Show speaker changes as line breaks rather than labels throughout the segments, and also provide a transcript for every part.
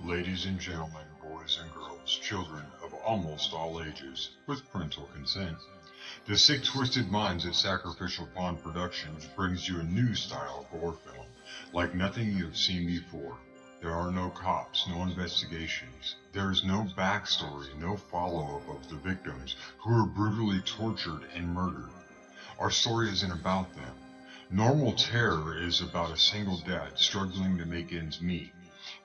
Ladies and gentlemen, boys and girls, children of almost all ages, with parental consent, the Sick Twisted Minds at Sacrificial Pawn Productions brings you a new style of horror film, like nothing you have seen before. There are no cops, no investigations. There is no backstory, no follow-up of the victims who are brutally tortured and murdered. Our story isn't about them. Normal Terror is about a single dad struggling to make ends meet.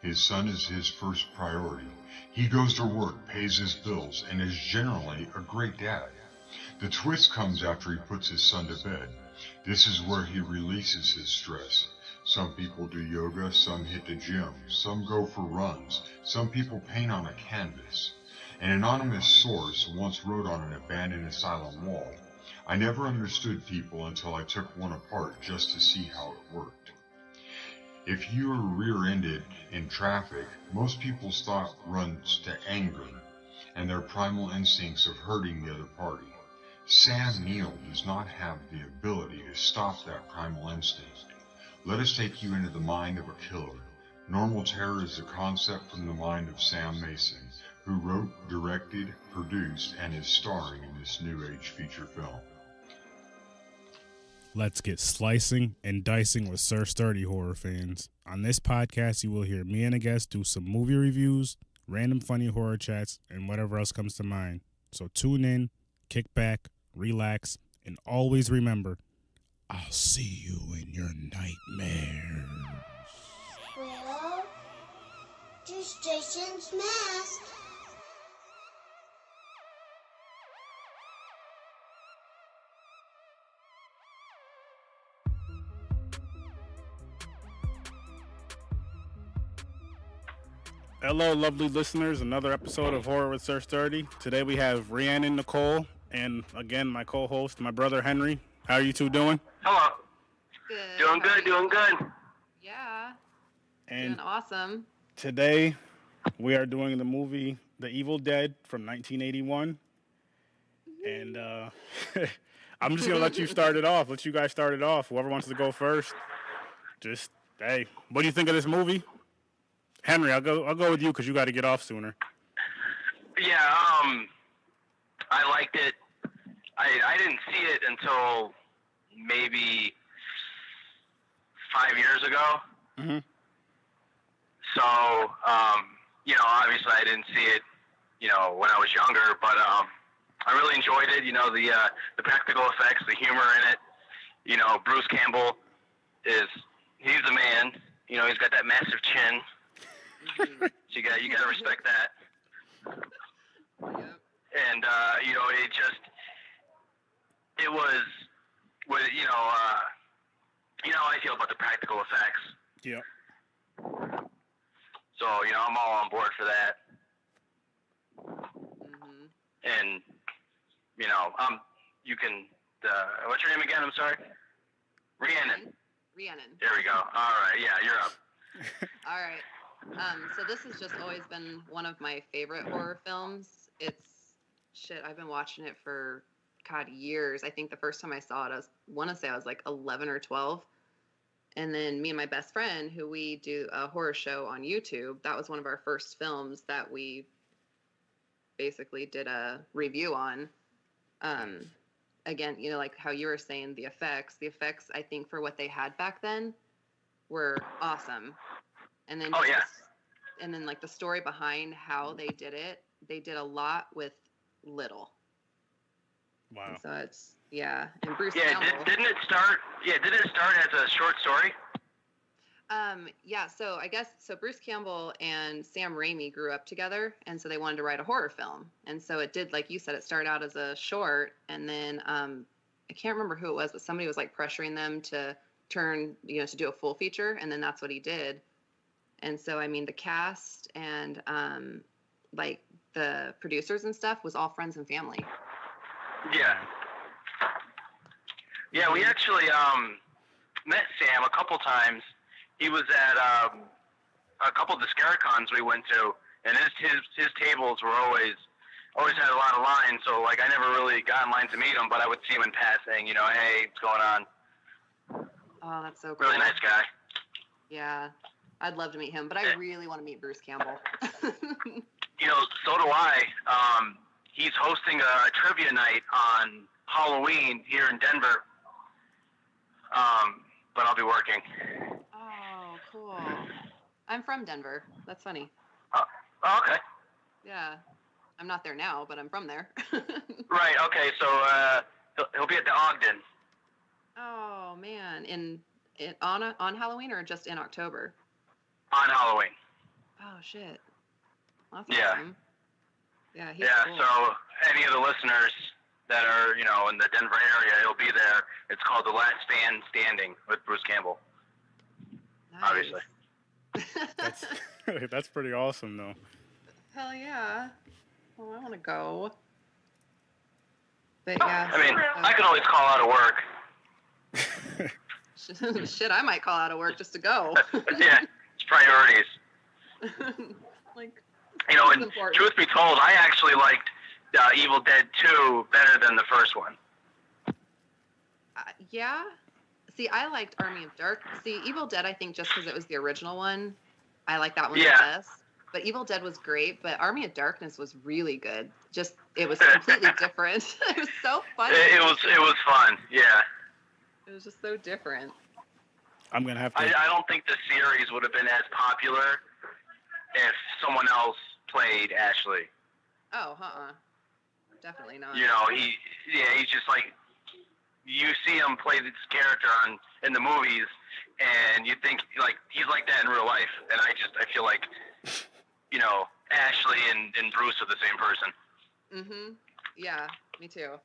His son is his first priority. He goes to work, pays his bills, and is generally a great dad. The twist comes after he puts his son to bed. This is where he releases his stress. Some people do yoga, some hit the gym, some go for runs, some people paint on a canvas. An anonymous source once wrote on an abandoned asylum wall, "I never understood people until I took one apart just to see how it worked." If you are rear-ended in traffic, most people's thought runs to anger and their primal instincts of hurting the other party. Sam Neill does not have the ability to stop that primal instinct. Let us take you into the mind of a killer. Normal Terror is a concept from the mind of Sam Mason, who wrote, directed, produced, and is starring in this new age feature film.
Let's get slicing and dicing with Sir Sturdy horror fans. On this podcast, you will hear me and a guest do some movie reviews, random funny horror chats, and whatever else comes to mind. So tune in, kick back, relax, and always remember, I'll see you in your nightmares.
Well, just Jason's mask.
Hello, lovely listeners. Another episode of Horror with Sir Sturdy. Today we have RHEANON, Nicole, and again, my co-host, my brother Henry. How are you two doing?
Hello.
Good.
Doing good, doing good.
Yeah.
And
doing awesome.
today we are doing the movie The Evil Dead from 1981. And I'm just going to let you start it off. Let you guys start it off. Whoever wants to go first. Just, hey, what do you think of this movie? Henry, I'll go with you because you got to get off sooner.
Yeah, I liked it. I didn't see it until maybe 5 years ago.
Mm-hmm.
So, obviously I didn't see it, when I was younger, but I really enjoyed it. The practical effects, the humor in it. Bruce Campbell he's the man. He's got that massive chin. So you got to respect that.
Yep.
And it was how I feel about the practical effects.
Yep.
So I'm all on board for that.
Mm-hmm.
And you can what's your name again? I'm sorry. RHEANON.
RHEANON.
There we go. All right. Yeah, you're up.
All right. So this has just always been one of my favorite horror films. I've been watching it for, years. I think the first time I saw it, I was like 11 or 12. And then me and my best friend, who we do a horror show on YouTube, that was one of our first films that we basically did a review on. Again, like how you were saying, the effects, I think for what they had back then were awesome. And then, like the story behind how they did a lot with little.
Wow.
And so it's, and Bruce
Yeah,
Campbell.
didn't it start as a short story?
So Bruce Campbell and Sam Raimi grew up together, and so they wanted to write a horror film. And so it did, like you said, it started out as a short, and then I can't remember who it was, but somebody was like pressuring them to turn, to do a full feature, and then that's what he did. And so, the cast and like the producers and stuff was all friends and family.
Yeah. Yeah, we actually met Sam a couple times. He was at a couple of the Scarecons we went to, and his tables were always had a lot of lines. So like I never really got in line to meet him, but I would see him in passing. Hey, what's going on?
Oh, that's so cool.
Really nice guy.
Yeah. I'd love to meet him, but I really want to meet Bruce Campbell.
You know, so do I. He's hosting a trivia night on Halloween here in Denver. But I'll be working.
Oh, cool. I'm from Denver. That's funny.
Oh, okay.
Yeah. I'm not there now, but I'm from there.
Right, okay, so he'll be at the Ogden.
Oh, man. On Halloween or just in October?
On Halloween.
Oh, shit. That's
Yeah.
awesome. Yeah, he's
Yeah,
cool.
so any of the listeners that are, you know, in the Denver area, he'll be there. It's called The Last Stand Standing with Bruce Campbell.
Nice.
Obviously.
That's pretty awesome, though.
Hell yeah. Well, I want to go. But yeah.
I mean, I could always call out of work.
Shit, I might call out of work just to go.
Yeah, it's priorities.
Like,
You know,
this
and
is important.
truth be told, I actually liked Evil Dead 2 better than the first one.
Yeah. See, I liked Army of Dark. See, Evil Dead, I think just because it was the original one, I like that one the best. But Evil Dead was great, but Army of Darkness was really good. Just, it was completely different. It was so funny.
It was fun, yeah.
It was just so different.
I'm going to have to...
I don't think the series would have been as popular if someone else played Ashley.
Oh, definitely not.
You know, he's just like, you see him play this character in the movies, and you think like he's like that in real life. And I feel like, you know, Ashley and Bruce are the same person.
Mhm. Yeah, me too.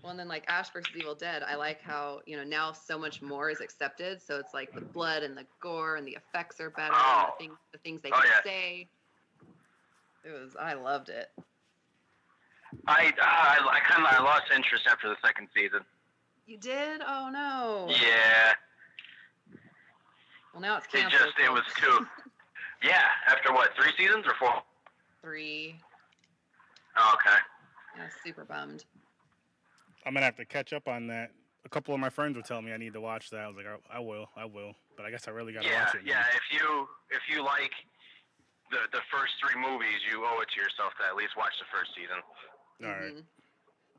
Well, and then like Ash versus Evil Dead, I like how, you know, now so much more is accepted. So it's like the blood and the gore and the effects are better.
Oh.
And the things they can
Yeah.
say. I loved it.
I lost interest after the second season.
You did? Oh no.
Yeah.
Well, now it's canceled.
It was too. Yeah, after what, 3 seasons or 4?
3.
Oh, okay.
Yeah, super bummed.
I'm going to have to catch up on that. A couple of my friends were telling me I need to watch that. I was like, I will. But I guess I really got to watch it now.
Yeah, if you like the first 3 movies, you owe it to yourself to at least watch the first season.
All right.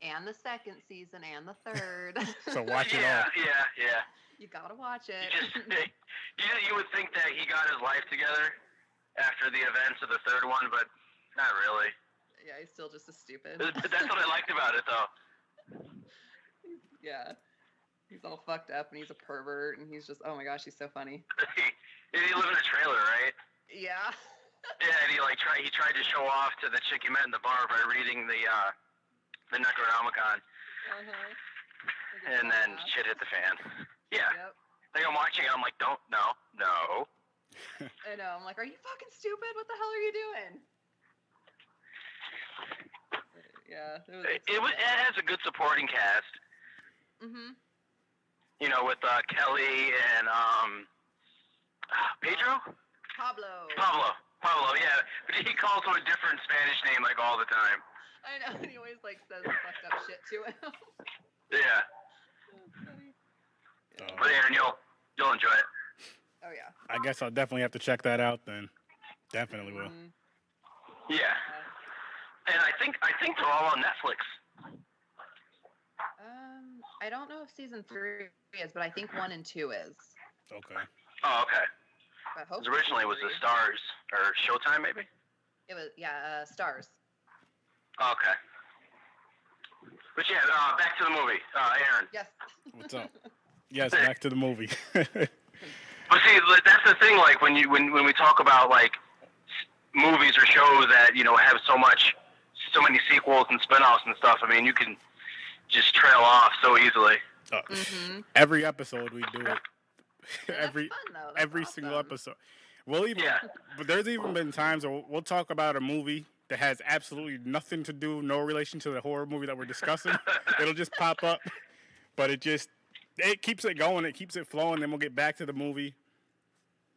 And the second season and the third.
So watch it all.
Yeah.
You gotta watch it.
You would think that he got his life together after the events of the third one, but not really.
Yeah, he's still just as stupid.
That's what I liked about it, though.
Yeah. He's all fucked up and he's a pervert and he's just, oh my gosh, he's so funny.
He lived in a trailer, right?
Yeah.
Yeah, and he tried to show off to the chick he met in the bar by reading the Necronomicon. And then shit hit the fan. Yeah.
Yep.
Like I'm watching it, I'm like, no.
I know. I'm like, are you fucking stupid? What the hell are you doing? Yeah.
It has a good supporting cast.
Mhm.
You know, with Kelly and Pedro? Pablo, yeah. But he calls him a different Spanish name like all the time.
I know, and he always like says fucked up shit to him.
Yeah. But Aaron, you'll enjoy it.
Oh yeah.
I guess I'll definitely have to check that out then. Definitely will.
Yeah. And I think they're all on Netflix.
I don't know if season 3 is, but I think 1 and 2 is.
Okay.
Oh, okay.
But
Originally it was the Stars or Showtime, maybe.
It was Stars.
Oh, okay. But yeah, back to the movie, Aaron.
Yes.
What's up? Yes, back to the movie.
But see, that's the thing. Like when we talk about like movies or shows that have so many sequels and spinoffs and stuff. I mean, you can just trail off so easily.
Every episode we do it.
Every
every single episode. But there's even been times where we'll talk about a movie that has absolutely nothing to do, no relation to the horror movie that we're discussing. It'll just pop up, but it keeps it going, it keeps it flowing. Then we'll get back to the movie.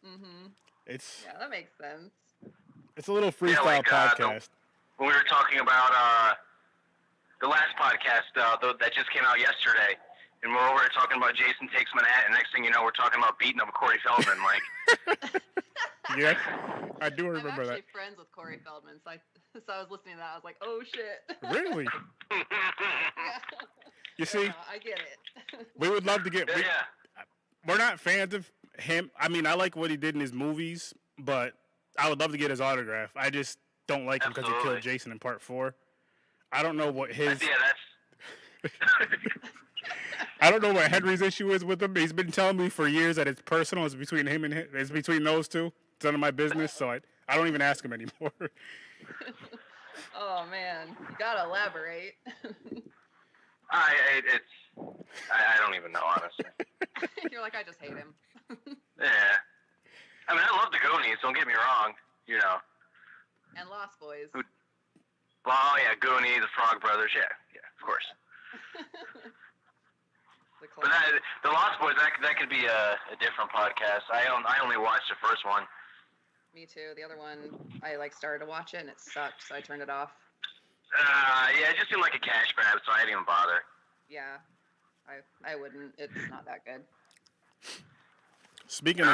Yeah, that makes sense.
It's a little freestyle podcast.
When we were talking about the last podcast that just came out yesterday, and we're over here talking about Jason Takes Manhattan. Next thing you know, we're talking about beating up Corey Feldman. Like,
Yeah, I do
I'm
remember
actually
that.
friends with Corey Feldman, so I was listening to that. I was like, oh shit.
Really?
Yeah.
You see,
I get it.
we would love to get.
yeah.
We're not fans of him. I mean, I like what he did in his movies, but I would love to get his autograph. I just don't like him because he killed
Absolutely.
Jason in part 4. I don't know what his.
Yeah, that's.
I don't know what Henry's issue is with him. He's been telling me for years that it's personal. It's between him and him. It's between those two. It's none of my business, so I don't even ask him anymore.
Oh man, you gotta elaborate.
I don't even know, honestly.
You're like, I just hate him.
Yeah. I mean, I love the Goonies, don't get me wrong, you know.
And Lost Boys.
Well, yeah, Goonies, the Frog Brothers, yeah, of course. But the Lost Boys, that could be a different podcast. I only watched the first one.
Me too. The other one, I started to watch it and it sucked, so I turned it off.
Yeah, it just seemed like a cash grab, so I didn't even bother.
Yeah, I wouldn't. It's not that good.
Speaking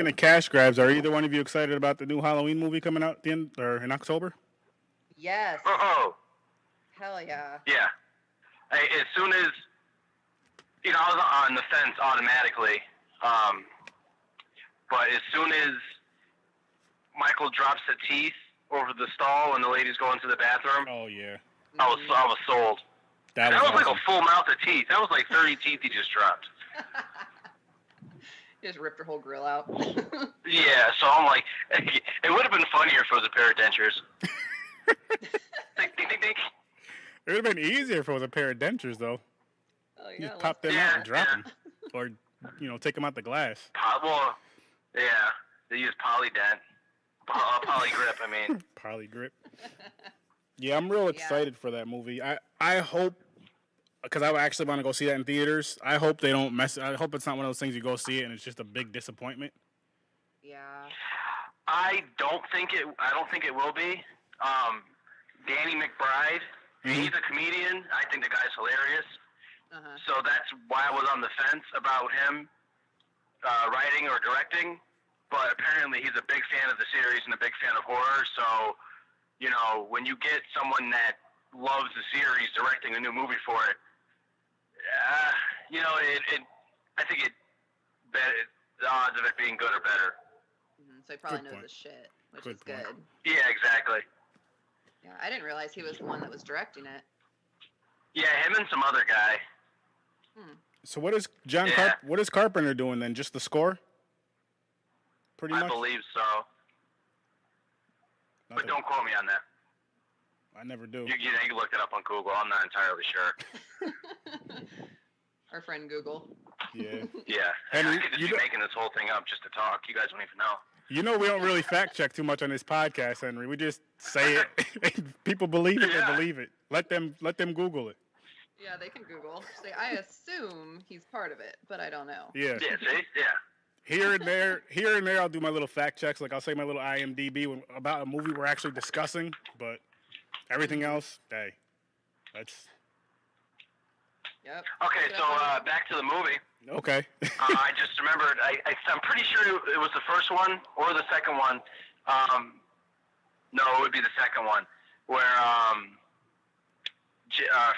of cash grabs, are either one of you excited about the new Halloween movie coming out in October?
Yes.
Oh.
Hell yeah.
Yeah. As soon as, I was on the fence automatically, but as soon as Michael drops the teeth over the stall and the lady's going to the bathroom,
Oh yeah,
I was sold.
that
was
was
like
awesome.
a full mouth of teeth. That was like 30 teeth he just dropped.
You just ripped her whole grill out.
Yeah, so I'm like, it would have been funnier if it was a pair of dentures. Ding, ding, ding, ding.
It would have been easier if it was a pair of dentures, though.
Oh
You
yeah.
just pop them out and drop them, or take them out the glass.
Well, yeah, they use polydent. Polygrip, I mean.
Polygrip. Yeah, I'm real excited for that movie. I hope, because I actually want to go see that in theaters. I hope they don't mess. I hope it's not one of those things you go see it and it's just a big disappointment.
Yeah.
I don't think it will be. Danny McBride, he's a comedian. I think the guy's hilarious.
Uh-huh.
So that's why I was on the fence about him writing or directing. But apparently he's a big fan of the series and a big fan of horror. So, when you get someone that loves the series directing a new movie for it, I think the odds of it being good are better.
So he probably
Good
knows
point.
his shit, which
Good
is
point.
good.
Yeah, exactly.
Yeah, I didn't realize he was the one that was directing it.
Yeah, him and some other guy.
So what is what is Carpenter doing then? Just the score? Pretty much.
I believe so. But don't quote me on that.
I never do.
You can look it up on Google. I'm not entirely sure.
Our friend Google.
Yeah.
Yeah.
Henry,
I could just be making this whole thing up just to talk. You guys don't even know.
We don't really fact check too much on this podcast, Henry. We just say it. People believe it, they believe it. Let them Google it.
Yeah, they can Google. Say, I assume he's part of it, but I don't know.
Yeah.
Yeah, see? Yeah.
Here and there, I'll do my little fact checks. Like I'll say my little IMDb about a movie we're actually discussing, but everything else, hey, that's
Yep.
Okay, so back to the movie.
okay.
I just remembered. I'm pretty sure it was the first one or the second one. No, it would be the second one where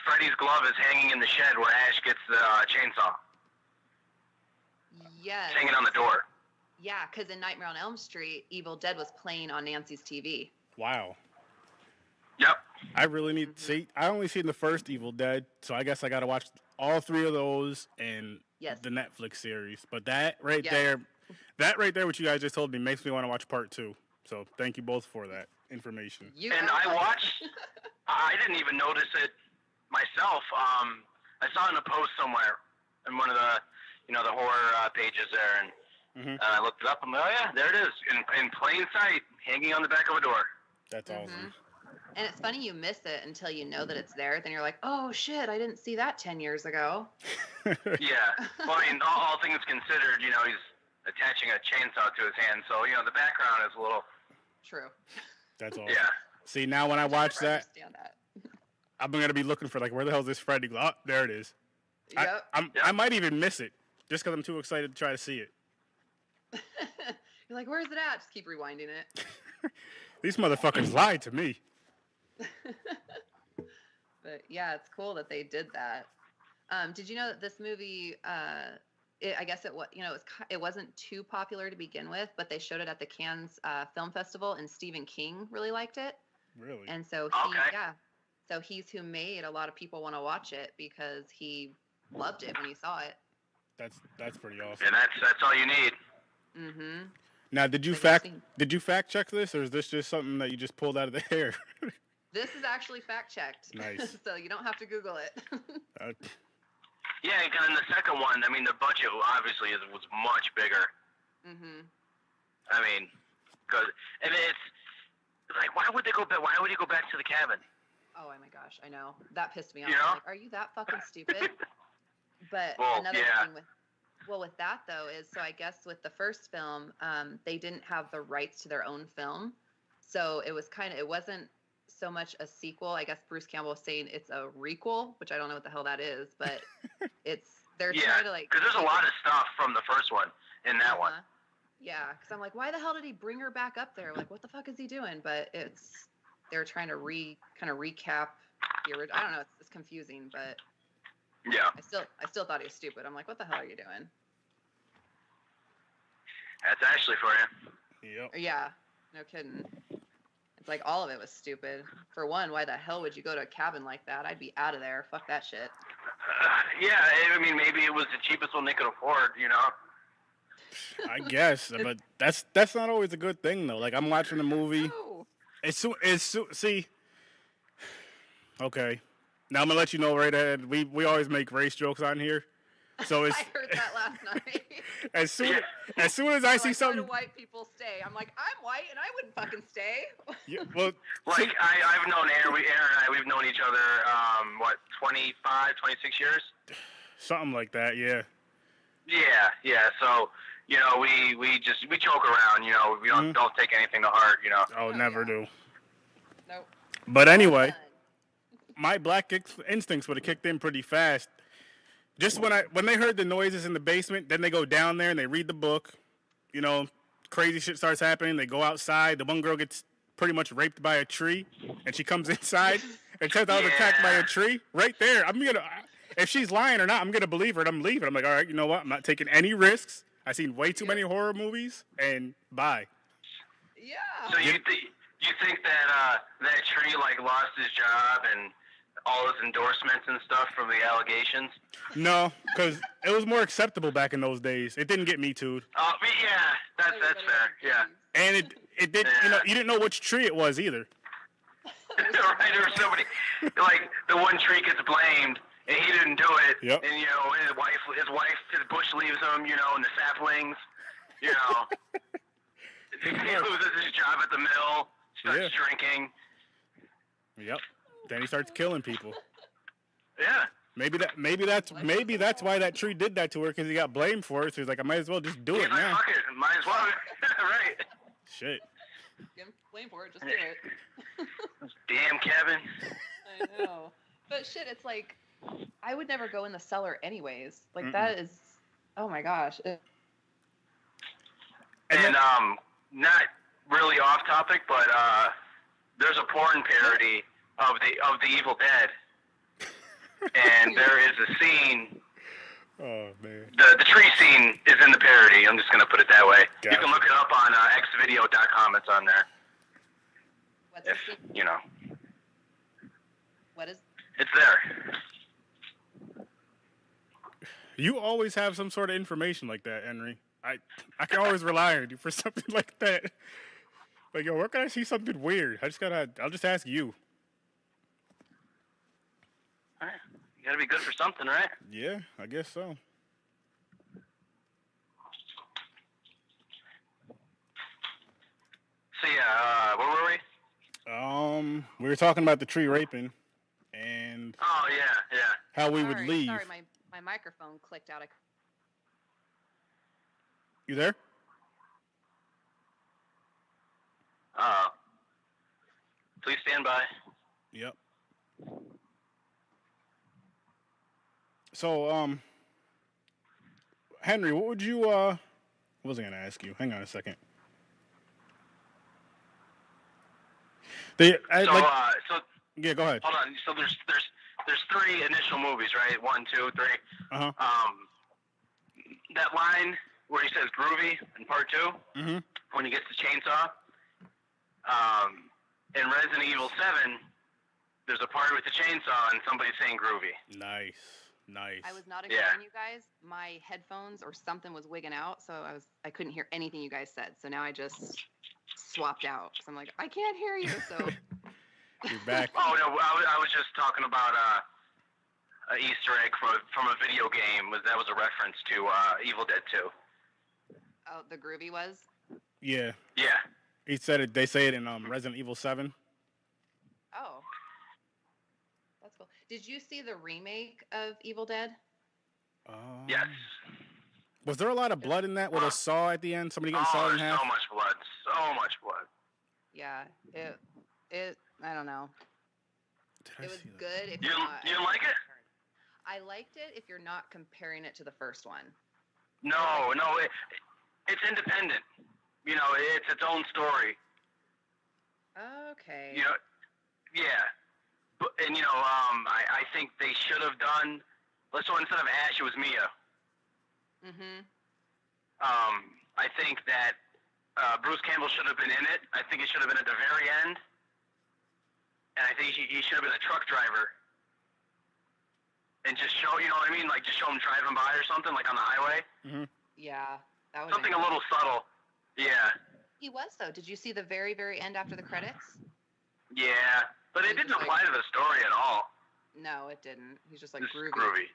Freddy's glove is hanging in the shed where Ash gets the chainsaw.
Yes.
It's hanging on the door.
Yeah, because in Nightmare on Elm Street, Evil Dead was playing on Nancy's TV.
Wow.
Yep.
I really need to see. I only seen the first Evil Dead, so I guess I got to watch all 3 of those and the Netflix series. But that right there, what you guys just told me, makes me want to watch part 2. So thank you both for that information.
I watched. I didn't even notice it myself. I saw it in a post somewhere in one of the, the horror pages there, and I looked it up. I'm like, oh yeah, there it is, in plain sight, hanging on the back of a door.
That's awesome.
And it's funny you miss it until you know that it's there. Then you're like, oh shit, I didn't see that 10 years ago.
Yeah. Well, I mean, all things considered, he's attaching a chainsaw to his hand, so the background is a little.
True.
That's awesome.
Yeah.
See, now when I watch that,
understand that.
I'm gonna be looking for where the hell is this Freddy? Oh, there it is.
Yep.
I might even miss it just because I'm too excited to try to see it.
You're like, where's it at? Just keep rewinding it.
These motherfuckers lied to me.
But yeah, it's cool that they did that. Did you know that this movie? I guess it wasn't too popular to begin with, but they showed it at the Cannes Film Festival, and Stephen King really liked it.
Really?
And so so he's who made a lot of people want to watch it because he loved it when he saw it.
That's pretty awesome.
And that's all you need.
Mm-hmm.
Now, did you fact check this, or is this just something that you just pulled out of the air?
This is actually fact checked.
Nice.
So you don't have to Google it.
Yeah, because in the second one, I mean, the budget obviously was much bigger.
Mm-hmm.
I mean, and it's like, why would he go back to the cabin?
Oh my gosh, I know. That pissed me off.
You know?
I'm like, are you that fucking stupid? But another thing with that though is, so I guess with the first film, they didn't have the rights to their own film, so it wasn't so much a sequel. I guess Bruce Campbell was saying it's a requel, which I don't know what the hell that is, but they're trying to like,
because there's a lot of stuff from the first one in that one.
Yeah, because I'm like, why the hell did he bring her back up there? Like, what the fuck is he doing? But they're trying to kind of recap the original. I don't know. It's confusing, but
yeah,
I still thought he was stupid. I'm like, what the hell are you doing?
That's Ashley for you.
Yep.
Yeah, no kidding. It's like all of it was stupid. For one, why the hell would you go to a cabin like that? I'd be out of there. Fuck that shit.
Yeah, I mean, maybe it was the cheapest one they could afford, you know?
I guess, but that's not always a good thing though. Like, I'm watching the movie.
No.
See. Okay. Now I'm gonna let you know right ahead. We always make race jokes on here, so it's.
I heard that last night.
as soon as I see something.
Why do white people stay? I'm like, I'm white and I wouldn't fucking stay.
Yeah, well,
like I've known Aaron and I. We've known each other 25, 26 years.
Something like that, yeah.
Yeah. So you know, we joke around. You know, we don't take anything to heart. You know.
Oh, never do.
Nope.
But anyway, my black instincts would have kicked in pretty fast. Just when they heard the noises in the basement, then they go down there and they read the book. You know, crazy shit starts happening. They go outside. The one girl gets pretty much raped by a tree, and she comes inside and turns out attacked by a tree. Right there, if she's lying or not, I'm gonna believe her and I'm leaving. I'm like, all right, you know what? I'm not taking any risks. I've seen way too many horror movies, and bye.
Yeah.
So you think that that tree like lost his job and all his endorsements and stuff from the allegations?
No, because it was more acceptable back in those days. It didn't get me too'd.
Oh, yeah, that's fair. Yeah.
And it did. Yeah. You didn't know which tree it was either.
Right, or somebody like the one tree gets blamed and he didn't do it.
Yep.
And his bush leaves him. You know, and the saplings. You know, he loses his job at the mill. Starts drinking.
Yep. Then he starts killing people.
Yeah.
Maybe that's why that tree did that to her, because he got blamed for it. So he's like, I might as well just do it now.
Fuck it, might as well. Right.
Shit.
Get him blamed for it. Just do it.
Damn, Kevin.
I know. But shit, it's like, I would never go in the cellar anyways. Like, that is, oh my gosh.
And not really off topic, but there's a porn parody of the Evil Dead, and there is a scene.
Oh man.
The tree scene is in the parody. I'm just gonna put it that way.
Gotcha.
You can look it up on xvideo.com. It's on there.
What's the scene?
You know.
What is?
It's there.
You always have some sort of information like that, Henry. I can always rely on you for something like that. Like, yo, where can I see something weird? I'll just ask you.
All right. You gotta be good for something, right?
Yeah, I guess so.
So yeah, where were we?
We were talking about the tree raping, and how we would leave.
Sorry, my microphone clicked out.
You there?
Please stand by.
Yep. So, Henry, what would you, what was I going to ask you? Hang on a second. Yeah, go ahead.
Hold on. So there's three initial movies, right? 1, 2, 3.
Uh-huh.
That line where he says groovy in part 2,
Mm-hmm.
when he gets the chainsaw, in Resident Evil 7, there's a part with the chainsaw and somebody's saying groovy.
Nice.
I was not ignoring you guys. My headphones or something was wigging out, so I couldn't hear anything you guys said. So now I just swapped out because I'm like, I can't hear you. So
you're back.
Oh no, I was just talking about an Easter egg from a video game. That was a reference to Evil Dead 2.
Oh, the groovy was?
Yeah.
Yeah.
He said it. They say it in Resident Evil 7.
Oh. That's cool. Did you see the remake of Evil Dead?
Yes.
Was there a lot of blood in that with a saw at the end? Somebody getting sawed in half?
So much blood. So much blood.
Yeah. It I don't know. It was good if
you
you're not.
You didn't like it?
I liked it if you're not comparing it to the first one.
No, it's independent. You know, it's its own story.
Okay.
You know, yeah. But, and you know, I think they should have done. So instead of Ash, it was Mia.
Mhm.
I think that Bruce Campbell should have been in it. I think he should have been at the very end. And I think he should have been a truck driver. And just show, you know what I mean? Like, just show him driving by or something, like on the highway.
Mm-hmm.
Yeah, that was
something a little subtle. Yeah.
He was, though. Did you see the very, very end after the credits?
Yeah, but it didn't apply to the story at all.
No, it didn't. He's just like
Just
groovy.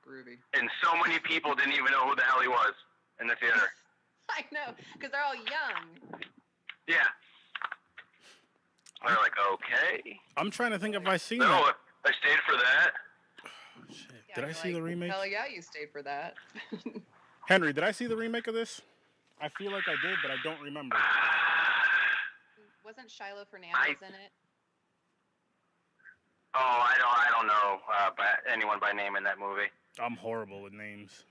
Groovy.
And so many people didn't even know who the hell he was in the theater.
I know, because they're all young.
Yeah. They're like, okay.
I'm trying to think if I seen
no,
that.
I stayed for that.
Oh, shit.
Yeah,
did I see
like,
the remake?
Hell yeah, you stayed for that.
Henry, did I see the remake of this? I feel like I did, but I don't remember.
Wasn't Shiloh Fernandez in it?
Oh, I don't know anyone by name in that movie.
I'm horrible with names.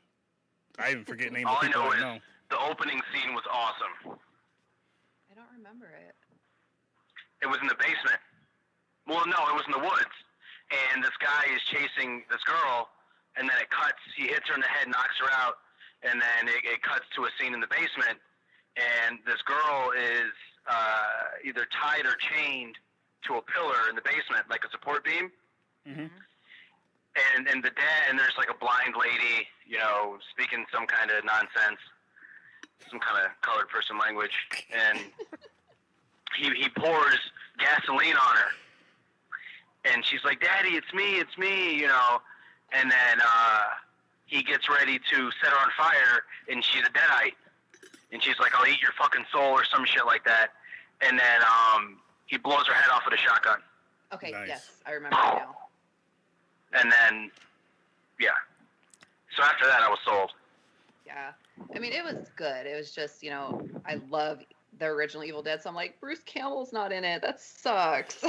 I even forget names
All
of people
I know
I
is
know.
the opening scene was awesome.
I don't remember it.
It was in the basement. Well, no, it was in the woods. And this guy is chasing this girl, and then it cuts. He hits her in the head, knocks her out, and then it cuts to a scene in the basement, and this girl is either tied or chained to a pillar in the basement, like a support beam.
Mm-hmm.
And the dad, and there's like a blind lady, you know, speaking some kind of nonsense, some kind of colored person language, and he pours gasoline on her, and she's like, "Daddy, it's me," you know, and then he gets ready to set her on fire, and she's a deadite, and she's like, "I'll eat your fucking soul," or some shit like that, and then he blows her head off with a shotgun.
Okay,
Nice.
yes, I remember now.
And then, yeah. So after that, I was sold.
Yeah. I mean, it was good. It was just, you know, I love the original Evil Dead, so I'm like, Bruce Campbell's not in it. That sucks.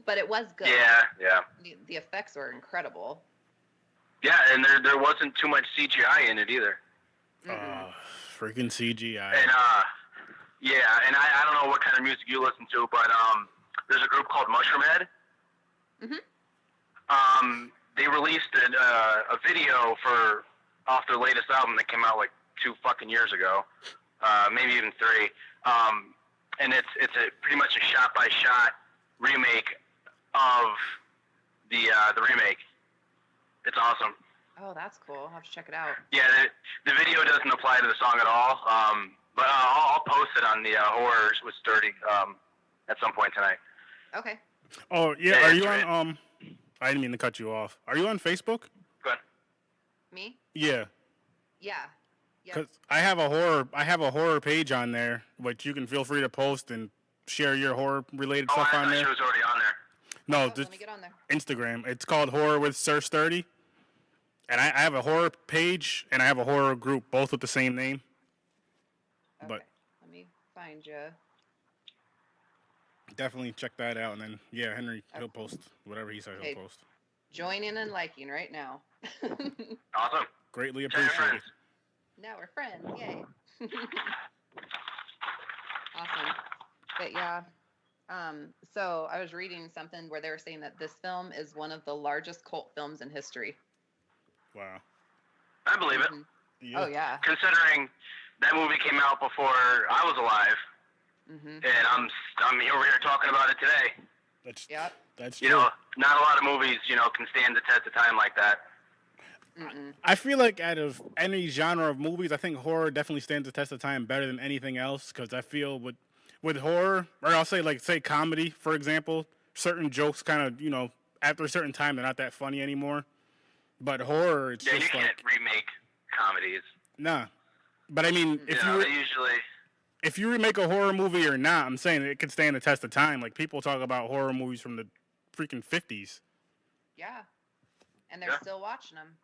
But it was good.
Yeah.
The effects were incredible.
Yeah, and there wasn't too much CGI in it either.
Freaking CGI.
And yeah, and I don't know what kind of music you listen to, but there's a group called Mushroomhead.
Mhm.
They released a video off their latest album that came out like 2 fucking years ago, maybe even 3. And it's pretty much a shot by shot remake of the remake. It's awesome.
Oh, that's cool. I'll have to check it out.
Yeah, the video doesn't apply to the song at all. But I'll post it on the Horrors with Sturdy at some point tonight.
Okay.
Oh yeah, are you
right.
on? I didn't mean to cut you off. Are you on Facebook?
Good.
Me?
Yeah.
Yeah. Yep.
Cause I have a horror page on there, which you can feel free to post and share your horror related stuff
I
on
thought
there.
she was already on there.
No,
Let
just
me get on there.
Instagram. It's called Horror with Sir Sturdy, and I have a horror page and I have a horror group, both with the same name.
Okay.
But
let me find you.
definitely check that out, and then yeah, Henry he'll post whatever he said he'll post.
Join in and liking right now.
Awesome.
Greatly
Tell your
appreciated.
friends.
Now we're friends. Yay. Awesome. But yeah. So I was reading something where they were saying that this film is one of the largest cult films in history.
Wow.
I believe it.
Mhm.
Yeah.
Oh yeah.
Considering that movie came out before I was alive,
Mhm.
and I'm here talking about it today.
Yep.
That's
You
true.
know, not a lot of movies, can stand the test of time like that.
Mm-mm.
I feel like out of any genre of movies, I think horror definitely stands the test of time better than anything else. Because I feel with horror, or I'll say say comedy, for example, certain jokes kind of after a certain time they're not that funny anymore. But horror, it's
Yeah, you
just
can't
like
remake comedies.
nah. But I mean,
They usually.
if you remake a horror movie or not, I'm saying it could stand the test of time. Like people talk about horror movies from the freaking 50s,
Yeah. And they're
Yeah.
still watching them.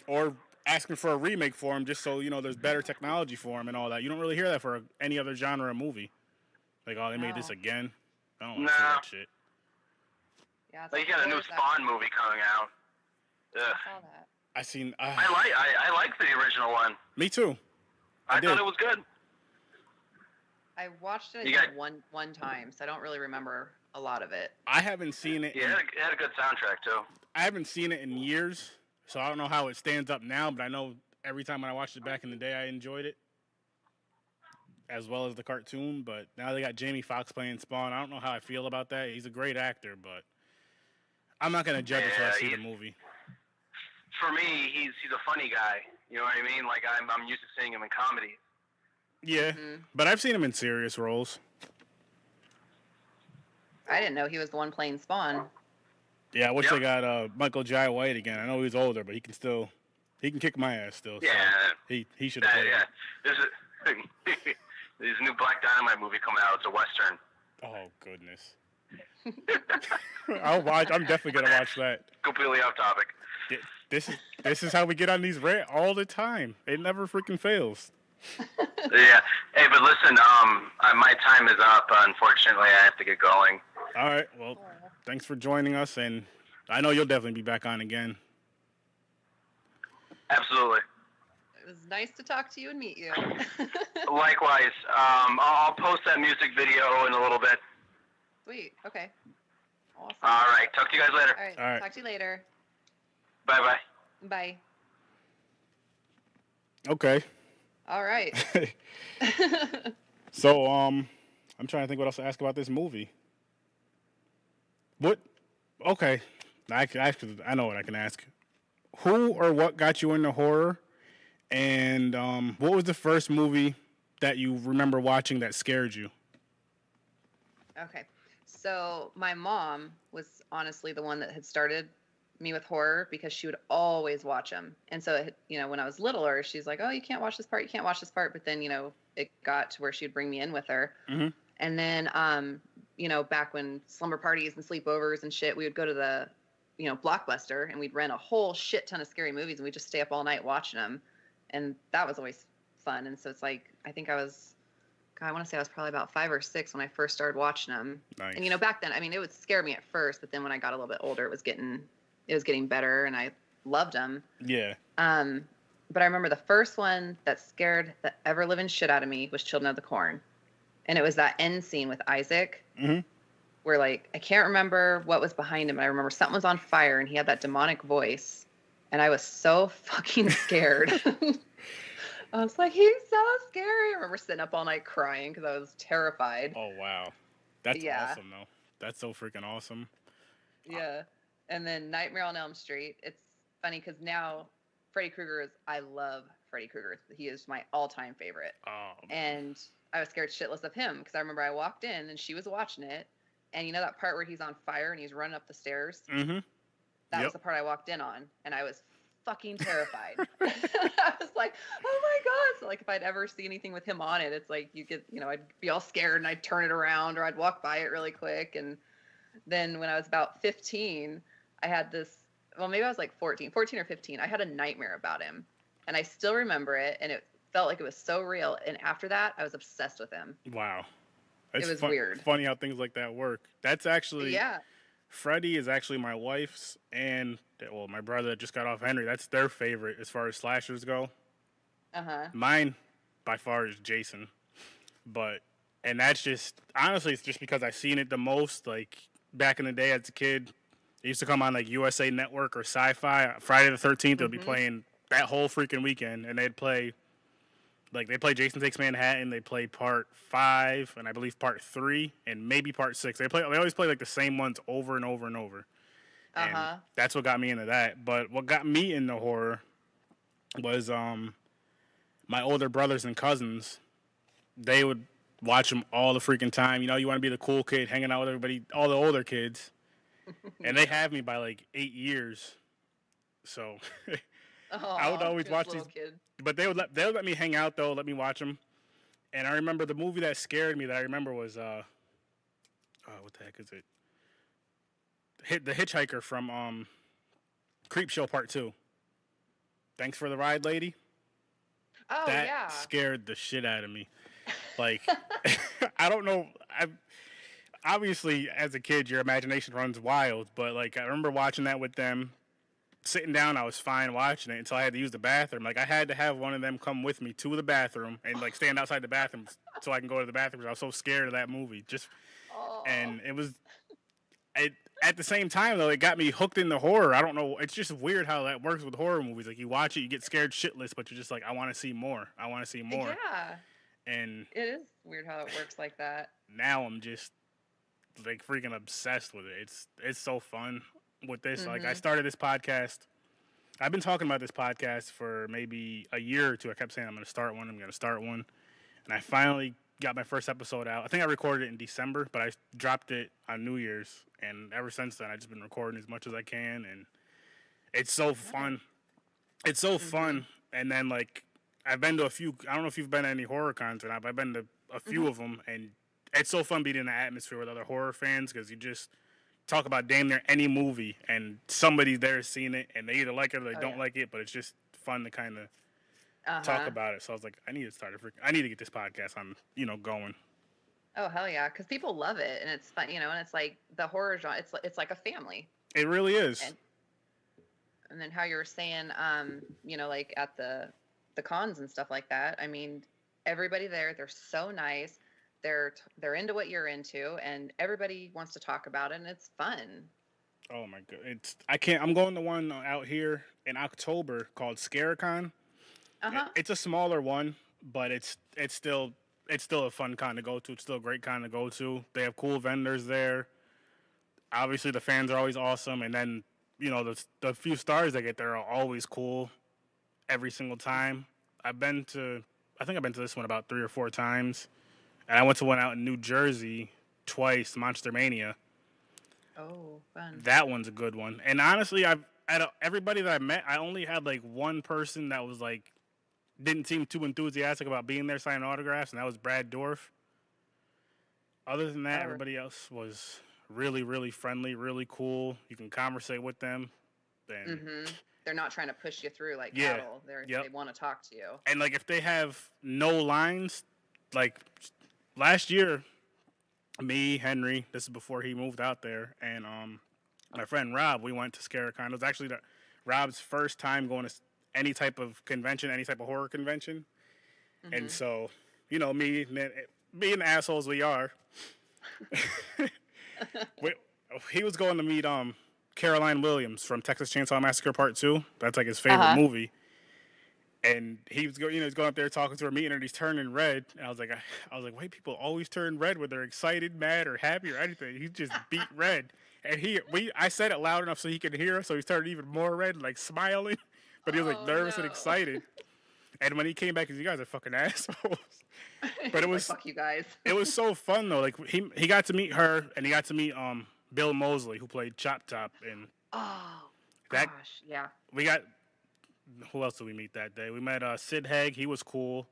or asking for a remake for them just so there's better technology for them and all that. You don't really hear that for any other genre of movie. Like, oh, they made this
No.
again. I don't want to see
Nah.
that shit.
Yeah. It's
Like you got a new
horror's
Spawn movie coming out.
I
Ugh.
saw that.
I seen.
I like the original one.
Me too.
I
did.
thought it was good.
I watched it
You got-
one time, so I don't really remember a lot of it.
I haven't seen it.
Yeah, it had a good soundtrack too.
I haven't seen it in years, so I don't know how it stands up now. But I know every time when I watched it back in the day, I enjoyed it, as well as the cartoon. But now they got Jamie Foxx playing Spawn. I don't know how I feel about that. He's a great actor, but I'm not gonna judge until I see the movie.
For me, he's a funny guy. You know what I mean? Like I'm used to seeing him in comedy.
Yeah,
Mhm.
but I've seen him in serious roles.
I didn't know he was the one playing Spawn.
Yeah, I wish
Yep.
they got Michael Jai White again. I know he's older, but he can kick my ass still.
Yeah.
So he should have played.
Yeah. There's a new Black Dynamite movie coming out. It's a western.
Oh goodness. I'm definitely gonna watch that.
Completely off topic.
This is how we get on these rant all the time. It never freaking fails.
Yeah. Hey, but listen, my time is up. Unfortunately, I have to get going.
All right. Well, thanks for joining us, and I know you'll definitely be back on again.
Absolutely.
It was nice to talk to you and meet you.
Likewise. I'll post that music video in a little bit.
Sweet. Okay. Awesome.
All right. Talk to you guys later.
All right.
All right.
Talk to you later.
Bye-bye.
Bye.
Okay.
All right.
So I'm trying to think what else to ask about this movie. What? Okay. I know what I can ask. Who or what got you into horror? And what was the first movie that you remember watching that scared you?
Okay. So my mom was honestly the one that had started me with horror because she would always watch them. And so, when I was littler, she's like, oh, you can't watch this part. You can't watch this part. But then, it got to where she would bring me in with her.
Mm-hmm.
And then, back when slumber parties and sleepovers and shit, we would go to the, Blockbuster and we'd rent a whole shit ton of scary movies and we'd just stay up all night watching them. And that was always fun. And so it's like, I think I want to say I was probably about 5 or 6 when I first started watching them.
Nice.
And, back then, it would scare me at first, but then when I got a little bit older, it was getting better and I loved them.
Yeah.
But I remember the first one that scared the ever living shit out of me was Children of the Corn. And it was that end scene with Isaac
Mm-hmm.
where I can't remember what was behind him, but I remember something was on fire and he had that demonic voice. And I was so fucking scared. I was like, he's so scary. I remember sitting up all night crying because I was terrified.
Oh wow, that's
Yeah.
awesome though. That's so freaking awesome.
Yeah. And then Nightmare on Elm Street. It's funny because now Freddy Krueger I love Freddy Krueger. He is my all-time favorite. And I was scared shitless of him because I remember I walked in and she was watching it. And that part where he's on fire and he's running up the stairs?
Mm-hmm.
That was the part I walked in on. And I was fucking terrified. I was like, oh my God. So if I'd ever see anything with him on it, it's like you get, I'd be all scared and I'd turn it around or I'd walk by it really quick. And then when I was about 15, I had this, maybe I was like 14 or 15. I had a nightmare about him and I still remember it. And it felt like it was so real. And after that, I was obsessed with him.
Wow.
It was weird.
Funny how things like that work. That's actually
Yeah.
Freddy is actually my wife's and my brother that just got off Henry. That's their favorite as far as slashers go. Mine by far is Jason, but and that's just honestly it's just because I've seen it the most. Like back in the day as a kid, it used to come on like USA Network or Sci-Fi. Friday the 13th, they'd be playing that whole freaking weekend, and they'd play Jason Takes Manhattan. They play part 5, and I believe part 3, and maybe part 6. They always play like the same ones over and over and over. And that's what got me into that. But what got me into horror was my older brothers and cousins. They would watch them all the freaking time. You know, you want to be the cool kid, hanging out with everybody, all the older kids. And they have me by like 8 years. So I would always watch these. Kid. But they would let me hang out though, let me watch them. And I remember the movie that scared me that I remember was what the heck is it? The Hitchhiker from Creepshow Part 2. Thanks for the ride, lady.
Oh,
that scared the shit out of me. Like, I don't know. Obviously, as a kid, your imagination runs wild. But, like, I remember watching that with them. Sitting down, I was fine watching it until I had to use the bathroom. Like, I had to have one of them come with me to the bathroom and, like, stand outside the bathroom so I can go to the bathroom. I was so scared of that movie. And it was... At the same time, though, it got me hooked into horror. I don't know. It's just weird how that works with horror movies. Like, you watch it, you get scared shitless, but you're just like, I want to see more. I want to see more.
Yeah.
And
it is weird how it works like that.
Now I'm just, like, freaking obsessed with it. It's so fun with this. Like, I started this podcast. I've been talking about this podcast for maybe a year or two. I kept saying I'm going to start one. And I finally got my first episode out. I think I recorded it in December, but I dropped it on New Year's. And ever since then, I've just been recording as much as I can. And it's so fun. It's so fun. And then, like, I've been to a few, I don't know if you've been to any horror cons or not, but I've been to a few of them. And it's so fun being in the atmosphere with other horror fans because you just talk about damn near any movie and somebody there has seen it and they either like it or they don't like it. But it's just fun to kind of talk about it. So I was like, I need to get this podcast on, going.
Oh, hell yeah. Because people love it. And it's fun, and it's like the horror genre. It's like a family.
It really is.
And then how you were saying, like at the cons and stuff like that. I mean, everybody there, they're so nice. They're into what you're into. And everybody wants to talk about it. And it's fun.
Oh, my God. I'm going to one out here in October called ScareCon. It's a smaller one, but it's still a fun con to go to. It's still a great con to go to. They have cool vendors there. Obviously, the fans are always awesome, and then the few stars they get there are always cool. Every single time. I think I've been to this one about 3 or 4 times, and I went to one out in New Jersey twice, Monster Mania.
Oh, fun!
That one's a good one. And honestly, everybody that I met, I only had like one person that was like. Didn't seem too enthusiastic about being there signing autographs, and that was Brad Dourif. Other than that, everybody else was really, really friendly, really cool. You can conversate with them. And
they're not trying to push you through like cattle. They want to talk to you.
And, like, if they have no lines, like, last year, me, Henry, this is before he moved out there, and my friend Rob, we went to ScareCon. It was actually Rob's first time going to any type of convention, any type of horror convention. And so, me being the assholes we are, he was going to meet Caroline Williams from Texas Chainsaw Massacre Part 2. That's like his favorite movie. And he was he's going up there talking to her, meeting her, and he's turning red. And I was like, white people always turn red when they're excited, mad, or happy or anything. He just beat red. And I said it loud enough so he could hear us, so he started even more red, like smiling. But he was like nervous and excited. And when he came back, you guys are fucking assholes. But it was
like, fuck you guys.
It was so fun though. Like he got to meet her, and he got to meet Bill Moseley, who played Chop Top, and
gosh, yeah.
We got who else did we meet that day? We met Sid Haig. He was cool.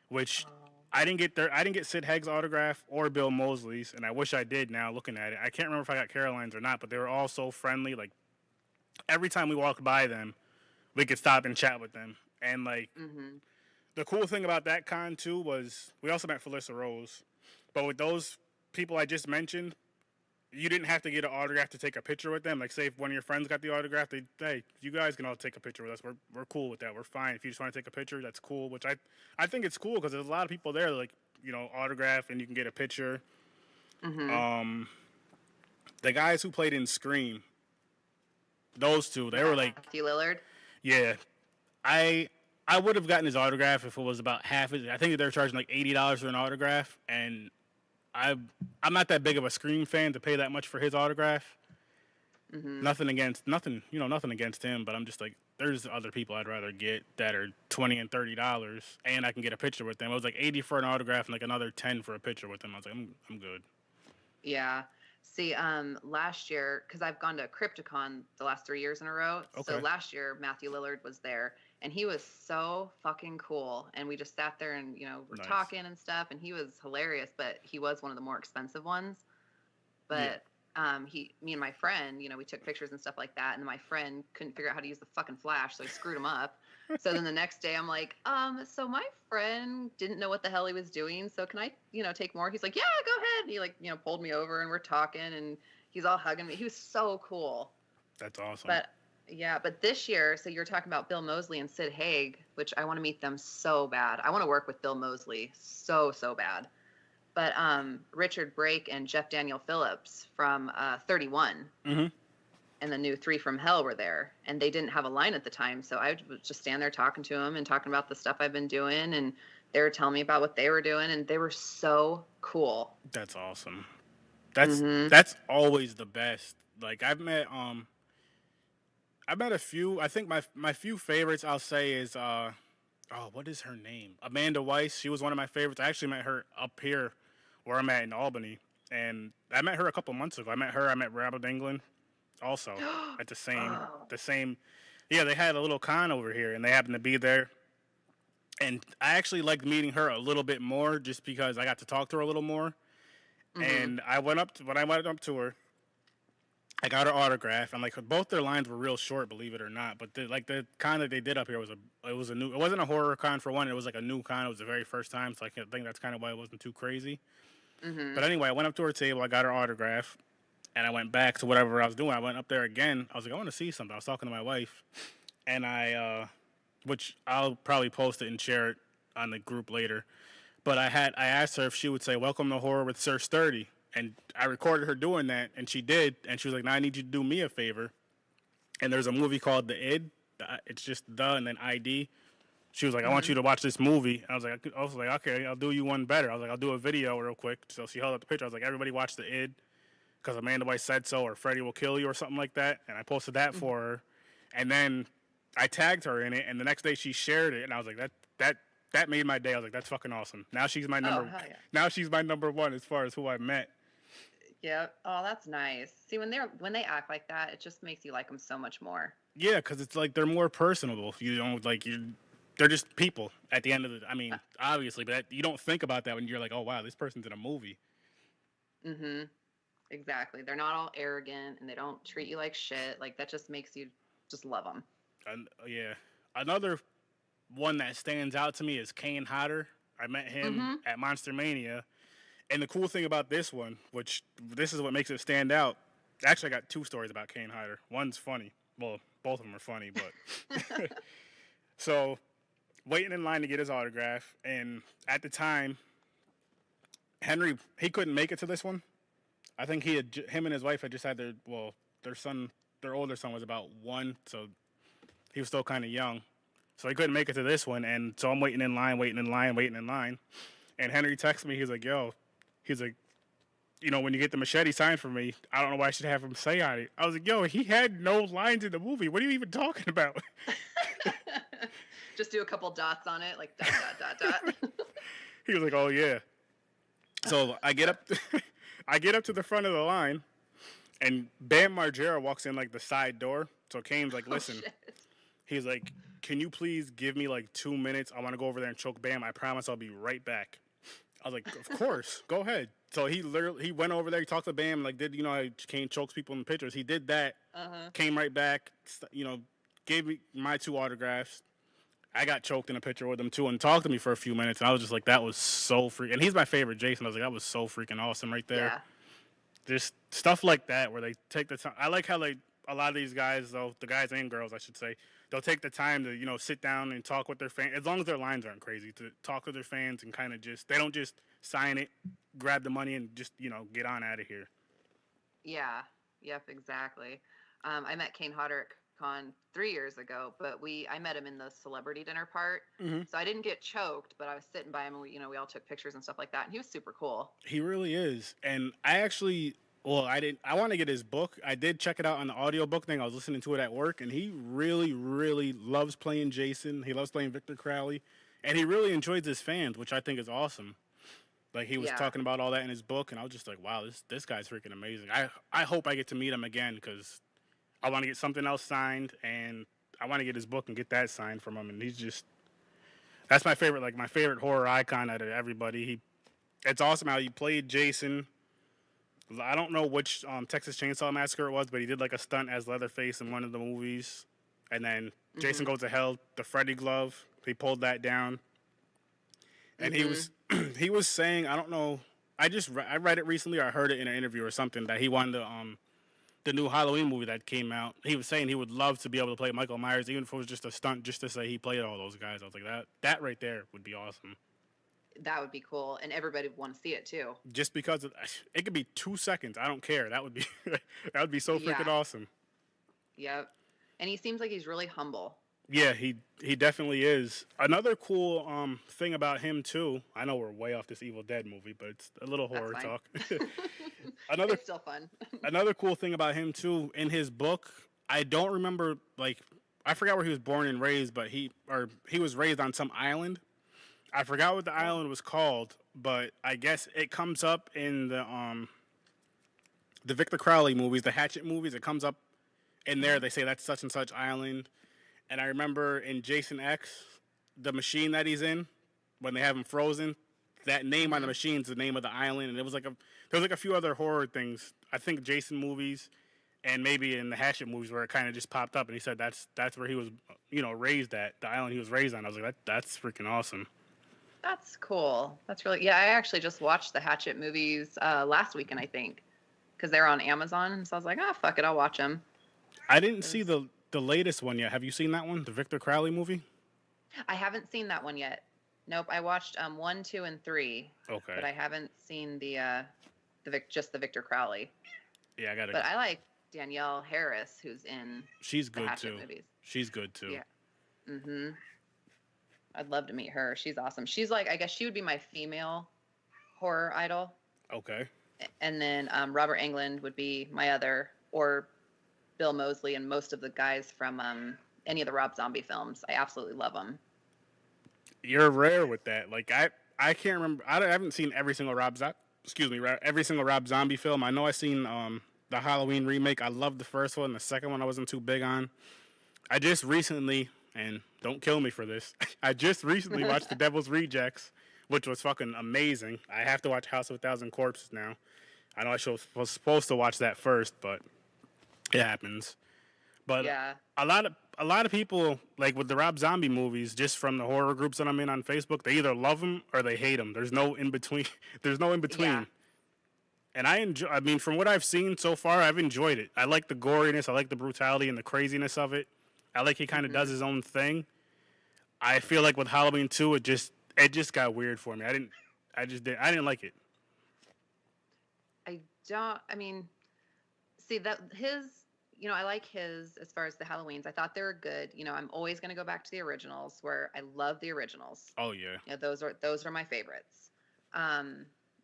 Which I didn't get there. I didn't get Sid Haig's autograph or Bill Moseley's, and I wish I did. Now looking at it, I can't remember if I got Caroline's or not. But they were all so friendly. Like every time we walked by them, we could stop and chat with them. And, like, the cool thing about that con, too, was we also met Felissa Rose. But with those people I just mentioned, you didn't have to get an autograph to take a picture with them. Like, say if one of your friends got the autograph, hey, you guys can all take a picture with us. We're cool with that. We're fine. If you just want to take a picture, that's cool. Which I think it's cool because there's a lot of people there, like, autograph and you can get a picture.
Mm-hmm.
The guys who played in Scream, those two, they were like,
Matthew Lillard.
yeah, I I would have gotten his autograph if it was about half. I think they're charging like $80 for an autograph, and I I'm not that big of a Scream fan to pay that much for his autograph.
Mm-hmm.
Nothing against him, but I'm just like, there's other people I'd rather get that are $20 and $30, and I can get a picture with them. It was like 80 for an autograph and like another 10 for a picture with them. I was like, I'm good.
Yeah. See, last year, because I've gone to Crypticon the last 3 years in a row. So
Okay.
last year, Matthew Lillard was there, and he was so fucking cool. And we just sat there and we're
Nice.
talking and stuff, and he was hilarious. But he was one of the more expensive ones. But me and my friend, we took pictures and stuff like that, and my friend couldn't figure out how to use the fucking flash, so he screwed him up. So then the next day, I'm like, so my friend didn't know what the hell he was doing, so can I, take more? He's like, yeah, go ahead. And he pulled me over, and we're talking, and he's all hugging me. He was so cool.
That's awesome.
But yeah, but this year, so you're talking about Bill Moseley and Sid Haig, which I want to meet them so bad. I want to work with Bill Moseley so bad. But Richard Brake and Jeff Daniel Phillips from 31
Mhm.
and the new 3 from Hell were there, and they didn't have a line at the time, so I would just stand there talking to them and talking about the stuff I've been doing, and they were telling me about what they were doing, and they were so cool.
That's awesome. That's
Mhm.
that's always the best. Like I've met a few. I think my few favorites I'll say is what is her name? Amanda Weiss. She was one of my favorites. I actually met her up here where I'm at in Albany, and I met her a couple months ago. I met Robert England also at
Oh.
the same. Yeah, they had a little con over here, and they happened to be there. And I actually liked meeting her a little bit more, just because I got to talk to her a little more.
Mhm.
And when I went up to her, I got her autograph, and like both their lines were real short, believe it or not. But the con that they did up here was it wasn't a horror con for one. It was like a new con. It was the very first time, so I think that's kind of why it wasn't too crazy.
Mhm.
But anyway, I went up to her table, I got her autograph, and I went back to whatever I was doing. I went up there again. I was like, I want to see something. I was talking to my wife, and which I'll probably post it and share it on the group later. But I asked her if she would say "Welcome to Horror with Sir Sturdy," and I recorded her doing that, and she did. And she was like, "Now I need you to do me a favor." And there's a movie called The Id. It's just the and then ID. She was like, "I want you to watch this movie." I was like, "Okay, I'll do you one better." I was like, "I'll do a video real quick." So she held up the picture. I was like, "Everybody watch The Id because Amanda Weiss said so, or Freddy will kill you, or something like that." And I posted that for her, and then I tagged her in it. And the next day she shared it, and I was like, that made my day. I was like, "That's fucking awesome." Now she's my number.
hell yeah.
Now she's my number one as far as who I met.
Yeah. Oh, that's nice. See, when they act like that, it just makes you like them so much more.
Yeah, because it's like they're more personable. You don't like you. They're just people at the end of the. I mean, obviously, but you don't think about that when you're like, "Oh wow, this person's in a movie."
Mhm. Exactly. They're not all arrogant, and they don't treat you like shit. Like, that just makes you just love them.
And yeah, another one that stands out to me is Kane Hodder. I met him at Monster Mania, and the cool thing about this one, which this is what makes it stand out. Actually, I got two stories about Kane Hodder. One's funny. Well, both of them are funny, but so waiting in line to get his autograph, and at the time, Henry he couldn't make it to this one. I think him and his wife had just had their son, their older son was about 1, so he was still kind of young. So he couldn't make it to this one, and so I'm waiting in line, and Henry texts me. He's like, when you get the machete signed for me, I don't know what I should have him say on it. I was like, yo, he had no lines in the movie. What are you even talking about?
Just do a couple dots on it, like dot, dot, dot, dot.
He was like, oh yeah. So I get up, I get up to the front of the line, and Bam Margera walks in like the side door. So Kane's like, listen.
Shit.
He's like, can you please give me like 2 minutes? I want to go over there and choke Bam. I promise I'll be right back. I was like, of course, go ahead. So he went over there, he talked to Bam, like did how Kane chokes people in the pictures. He did that, came right back, gave me my 2 autographs. I got choked in a picture with him too, and talked to me for a few minutes. And I was just like, that was so freaking. And he's my favorite Jason. I was like, that was so freaking awesome right there.
Yeah.
just stuff like that where they take the time. I like how a lot of these guys, though, the guys and girls, I should say, they'll take the time to sit down and talk with their fans, as long as their lines aren't crazy, to talk to their fans and kind of just they don't just sign it, grab the money, and just get on out of here.
Yeah. Yep. Exactly. I met Kane Hodder at Con 3 years ago, but I met him in the celebrity dinner part, so I didn't get choked, but I was sitting by him, and we all took pictures and stuff like that, and he was super cool.
He really is, and I actually. Well, I didn't. I want to get his book. I did check it out on the audiobook thing. I was listening to it at work, and he really, really loves playing Jason. He loves playing Victor Crowley, and he really enjoys his fans, which I think is awesome. Like he was talking about all that in his book, and I was just like, wow, this guy's freaking amazing. I hope I get to meet him again because I want to get something else signed, and I want to get his book and get that signed from him. And he's just that's my favorite, like my favorite horror icon out of everybody. It's awesome how he played Jason. I don't know which Texas Chainsaw Massacre it was, but he did like a stunt as Leatherface in one of the movies. And then Jason Goes to Hell, the Freddy glove, he pulled that down. And he was saying, I don't know, I read it recently, or I heard it in an interview or something, that he wanted the new Halloween movie that came out. He was saying he would love to be able to play Michael Myers, even if it was just a stunt, just to say he played all those guys. I was like, that right there would be awesome.
That would be cool, and everybody would want to see it too.
Just because it could be 2 seconds, I don't care. That would be that would be so freaking awesome.
Yep, and he seems like he's really humble.
Yeah, he definitely is. Another cool thing about him too. I know we're way off this Evil Dead movie, but it's a little horror talk.
It's still fun.
Another cool thing about him too, in his book, I don't remember, like, I forgot where he was born and raised, but he was raised on some island. I forgot what the island was called, but I guess it comes up in the Victor Crowley movies, the Hatchet movies. It comes up in there. They say that's such and such island. And I remember in Jason X, the machine that he's in, when they have him frozen, that name on the machine is the name of the island. And it was there was like a few other horror things. I think Jason movies, and maybe in the Hatchet movies where it kind of just popped up. And he said that's where he was, raised at, the island he was raised on. I was like, that's freaking awesome.
That's cool. That's really, yeah. I actually just watched the Hatchet movies last weekend, I think, because they're on Amazon. And so I was like, fuck it, I'll watch them.
I didn't see the latest one yet. Have you seen that one, the Victor Crowley movie?
I haven't seen that one yet. Nope. I watched 1, 2, and 3.
Okay.
But I haven't seen just the Victor Crowley.
Yeah, I gotta.
But I like Danielle Harris, who's in.
She's
the
good
Hatchet
too.
Movies.
She's good too.
Yeah. I'd love to meet her. She's awesome. She's like, I guess she would be my female horror idol.
Okay.
And then Robert Englund would be my other, or Bill Moseley, and most of the guys from any of the Rob Zombie films. I absolutely love them.
You're rare with that. Like I can't remember. I haven't seen every single Rob Zombie film. I know I've seen the Halloween remake. I loved the first one. The second one I wasn't too big on. I just recently, and don't kill me for this, I just recently watched The Devil's Rejects, which was fucking amazing. I have to watch House of a Thousand Corpses now. I know I was supposed to watch that first, but it happens. But
yeah.
a lot of people, like with the Rob Zombie movies, just from the horror groups that I'm in on Facebook, they either love them or they hate them. There's no in between.
Yeah.
And I mean, from what I've seen so far, I've enjoyed it. I like the goriness. I like the brutality and the craziness of it. I like he kind of does his own thing. I feel like with Halloween 2, it just got weird for me. I didn't like it.
See that I like his, as far as the Halloweens. I thought they were good. I'm always going to go back to the originals, where I love the originals.
Oh yeah.
Those are my favorites.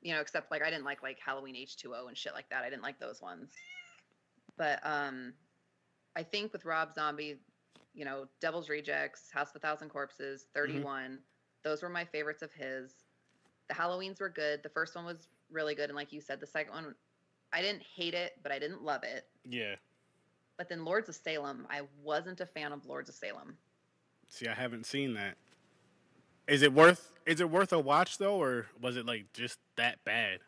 Except like I didn't like Halloween H2O and shit like that. I didn't like those ones. But I think with Rob Zombie, Devil's Rejects, House of a Thousand Corpses, 31, those were my favorites of his. The Halloweens were good. The first one was really good, and like you said, the second one, I didn't hate it, but I didn't love it.
Yeah.
But then Lords of Salem, I wasn't a fan of Lords of Salem.
See, I haven't seen that. Is it worth a watch though, or was it like just that bad?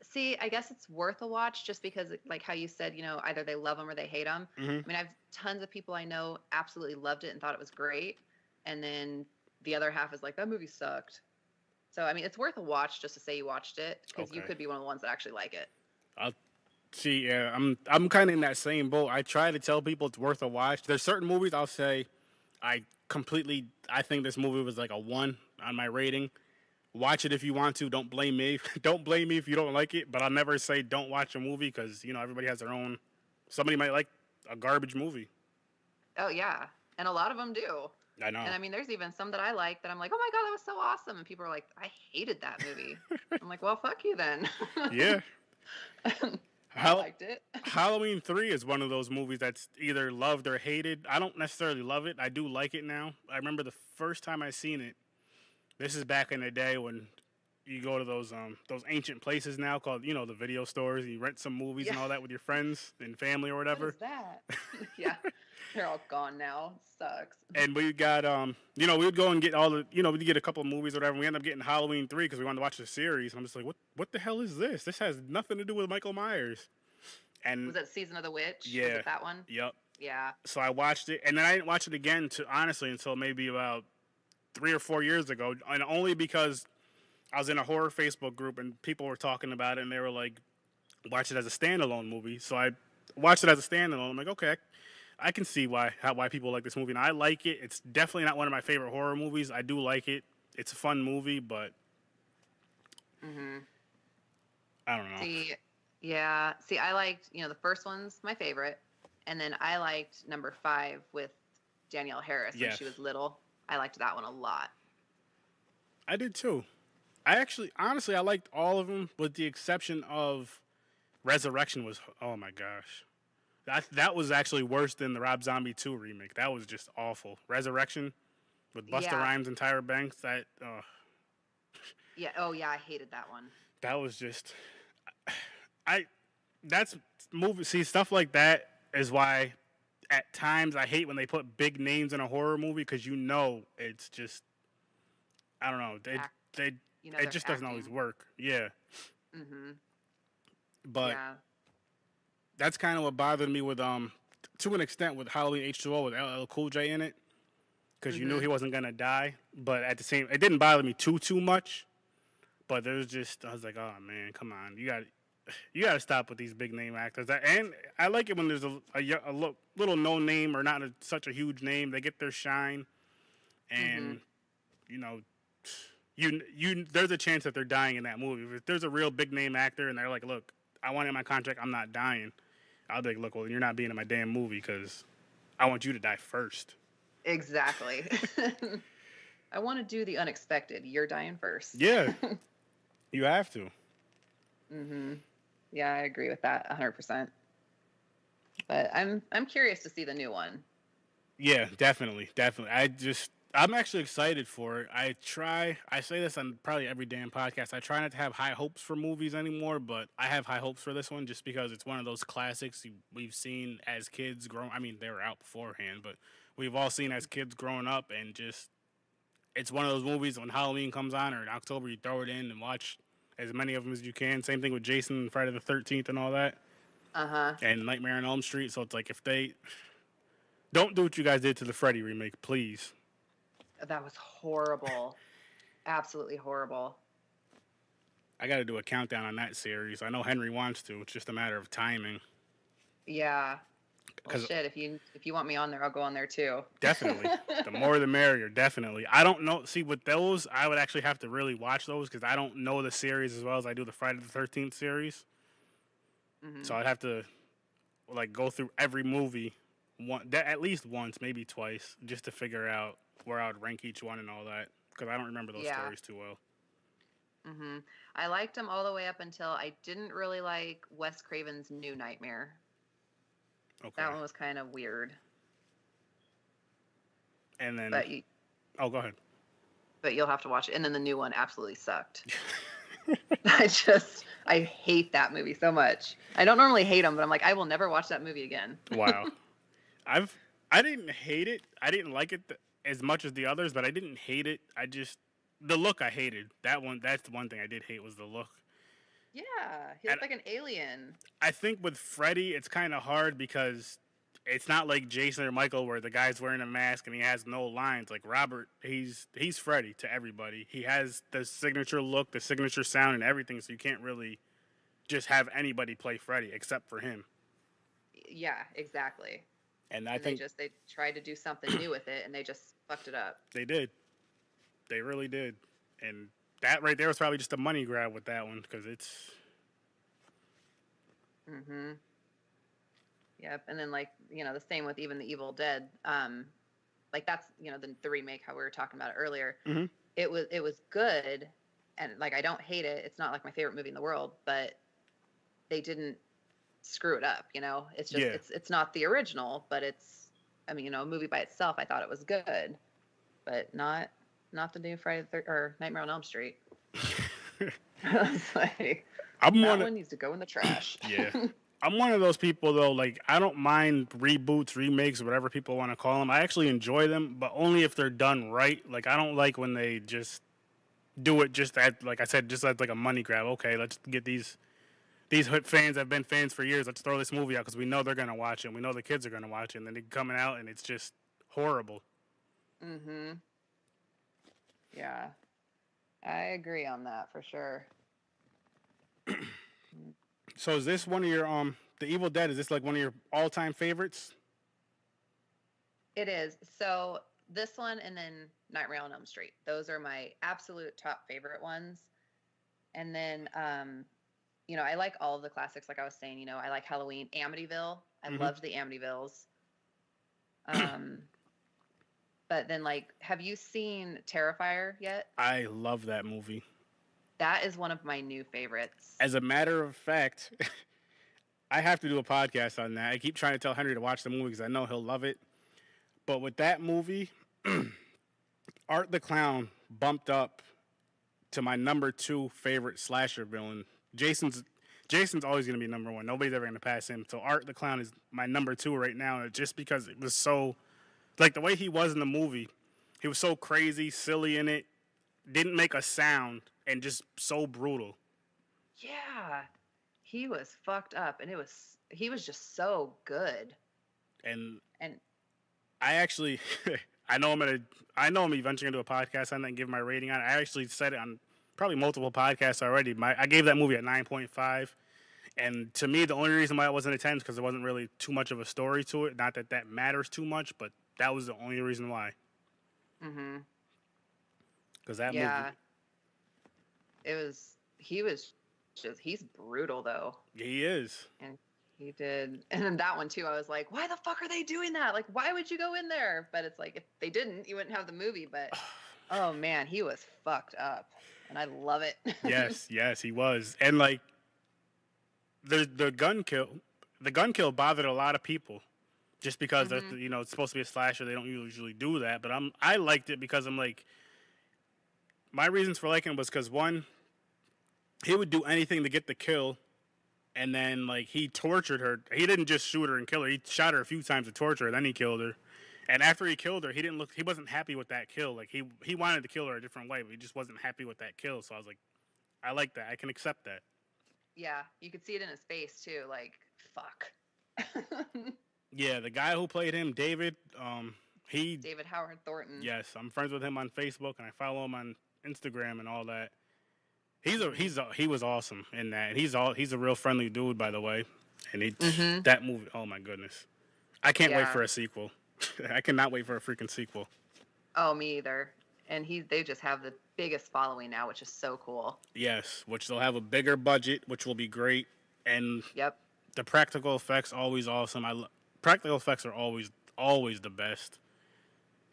See, I guess it's worth a watch just because, like how you said, either they love them or they hate them. I mean, I have tons of people I know absolutely loved it and thought it was great, and then the other half is like, that movie sucked. So I mean, it's worth a watch just to say you watched it because you
Okay.
could be one of the ones that actually like it.
I'll see. Yeah, I'm kind of in that same boat. I try to tell people it's worth a watch. There's certain movies I'll say I think this movie was like a 1 on my rating. Watch it if you want to. Don't blame me. Don't blame me if you don't like it. But I'll never say don't watch a movie because everybody has their own. Somebody might like a garbage movie.
Oh yeah, and a lot of them do.
I know.
And I mean, there's even some that I like that I'm like, oh my god, that was so awesome, and people are like, I hated that movie. I'm like, well, fuck you then.
Yeah.
I liked it.
Halloween 3 is one of those movies that's either loved or hated. I don't necessarily love it. I do like it now. I remember the first time I seen it. This is back in the day when you go to those ancient places now called the video stores. You rent some movies and all that with your friends and family or whatever.
What is that? Yeah, they're all gone now. It sucks.
And we got we would go and get all the we'd get a couple of movies or whatever. And we end up getting Halloween 3 because we wanted to watch the series. And I'm just like, what the hell is this? This has nothing to do with Michael Myers. And
was that Season of the Witch?
Yeah,
was it that one?
Yep.
Yeah.
So I watched it, and then I didn't watch it again honestly until maybe about 3 or 4 years ago, and only because I was in a horror Facebook group and people were talking about it, and they were like, watch it as a standalone movie. So I watched it as a standalone. I'm like, okay, I can see why people like this movie, and I like it. It's definitely not one of my favorite horror movies. I do like it. It's a fun movie, but I don't know.
See, I liked, the first one's my favorite, and then I liked number 5 with Danielle Harris when she was little. I liked that one a lot.
I did too. Honestly, I liked all of them with the exception of Resurrection was, oh my gosh. That was actually worse than the Rob Zombie 2 remake. That was just awful. Resurrection with Busta Rhymes and Tyra Banks,
Yeah, oh yeah, I hated that one.
That was just that's movie. See, stuff like that is why at times I hate when they put big names in a horror movie because it's just I don't know. It just doesn't always work. Yeah. But that's kind of what bothered me with to an extent with Halloween H2O with LL Cool J in it because you knew he wasn't gonna die. But at the same, it didn't bother me too much. But there's just I was like, oh man, come on, you got to stop with these big name actors. And I like it when there's a little no name or not such a huge name. They get their shine, and there's a chance that they're dying in that movie. If there's a real big name actor and they're like, look, I want it in my contract, I'm not dying. I'll be like, look, well, you're not being in my damn movie because I want you to die first.
Exactly. I want to do the unexpected. You're dying first.
Yeah, you have to.
Yeah, I agree with that 100%. But I'm curious to see the new one.
Yeah, definitely. I'm actually excited for it. I say this on probably every damn podcast. I try not to have high hopes for movies anymore, but I have high hopes for this one just because it's one of those classics we've seen as kids growing. I mean, they were out beforehand, but we've all seen as kids growing up, and just it's one of those movies when Halloween comes on or in October, you throw it in and watch as many of them as you can. Same thing with Jason, Friday the 13th, and all that. And Nightmare on Elm Street. So it's like if they don't do what you guys did to the Freddy remake, please.
That was horrible. Absolutely horrible.
I got to do a countdown on that series. I know Henry wants to. It's just a matter of timing.
Yeah. Well, shit, if you want me on there, I'll go on there too.
Definitely. The more the merrier, definitely. I don't know. See, with those, I would actually have to really watch those because I don't know the series as well as I do the Friday the 13th series. So I'd have to go through every movie at least once, maybe twice, just to figure out where I would rank each one and all that because I don't remember those stories too well.
I liked them all the way up until I didn't really like Wes Craven's New Nightmare. Okay. That one was kind of weird.
And then... go ahead.
But you'll have to watch it. And then the new one absolutely sucked. I hate that movie so much. I don't normally hate them, but I'm like, I will never watch that movie again.
Wow. I didn't hate it. I didn't like it as much as the others, but I didn't hate it. The look I hated. That's the one thing I did hate was the look.
Yeah, he looked like an alien.
I think with Freddy, it's kind of hard because it's not like Jason or Michael where the guy's wearing a mask and he has no lines. Like Robert, he's Freddy to everybody. He has the signature look, the signature sound, and everything. So you can't really just have anybody play Freddy except for him.
Yeah, exactly.
And I
And
think
they tried to do something new with it, and they just fucked it up.
they did. They really did. And that right there was probably just a money grab with that one because it's.
Mm-hmm. Yep. And then, like, the same with even the Evil Dead. Like that's, the remake, how we were talking about it earlier.
Mm-hmm.
It was good, and like I don't hate it. It's not like my favorite movie in the world, but they didn't screw it up. It's just it's not the original, but it's, I mean, a movie by itself. I thought it was good, but not the new Friday or Nightmare on Elm Street. It's like one needs to go in the trash.
Yeah. I'm one of those people though. Like I don't mind reboots, remakes, whatever people want to call them. I actually enjoy them, but only if they're done right. Like I don't like when they just do it just at, like I said, just as like a money grab. Okay, let's get these fans have been fans for years. Let's throw this movie out because we know they're gonna watch it. And we know the kids are gonna watch it, and then they're coming out and it's just horrible.
Mm-hmm. Yeah, I agree on that for sure.
So is this one of your The Evil Dead? Is this like one of your all-time favorites?
It is. So this one and then Nightmare on Elm Street. Those are my absolute top favorite ones. And then, I like all of the classics. Like I was saying, I like Halloween, Amityville. I loved the Amityvilles. But then, like, have you seen Terrifier yet?
I love that movie.
That is one of my new favorites.
As a matter of fact, I have to do a podcast on that. I keep trying to tell Henry to watch the movie because I know he'll love it. But with that movie, Art the Clown bumped up to my number 2 favorite slasher villain. Jason's always going to be number 1. Nobody's ever going to pass him. So Art the Clown is my number 2 right now, just because it was so, like the way he was in the movie, he was so crazy, silly in it, didn't make a sound, and just so brutal.
Yeah, he was fucked up, and he was just so good.
And I actually, I know I'm eventually gonna do a podcast on that and give my rating on it. I actually said it on probably multiple podcasts already. I gave that movie a 9.5, and to me, the only reason why it wasn't a 10 is because there wasn't really too much of a story to it. Not that matters too much, but that was the only reason why.
Mm-hmm.
Because that
movie. He's brutal though.
He is.
And he did. And then that one too, I was like, why the fuck are they doing that? Like, why would you go in there? But it's like, if they didn't, you wouldn't have the movie. But, oh man, he was fucked up. And I love it.
Yes, he was. And like, the gun kill bothered a lot of people. Just because, it's supposed to be a slasher. They don't usually do that. But I liked it because I'm like, my reasons for liking him was because, one, he would do anything to get the kill, and then, like, he tortured her. He didn't just shoot her and kill her. He shot her a few times to torture her, then he killed her. And after he killed her, he wasn't happy with that kill. Like, he wanted to kill her a different way, but he just wasn't happy with that kill. So I was like, I like that. I can accept that.
Yeah, you could see it in his face, too. Like, fuck.
Yeah, the guy who played him, David,
David Howard Thornton.
Yes, I'm friends with him on Facebook, and I follow him on Instagram and all that. He was awesome in that. He's a real friendly dude, by the way. And that movie, oh my goodness, I can't wait for a sequel. I cannot wait for a freaking sequel.
Oh, me either. And they just have the biggest following now, which is so cool.
Yes, which they'll have a bigger budget, which will be great. And the practical effects always awesome. Practical effects are always the best.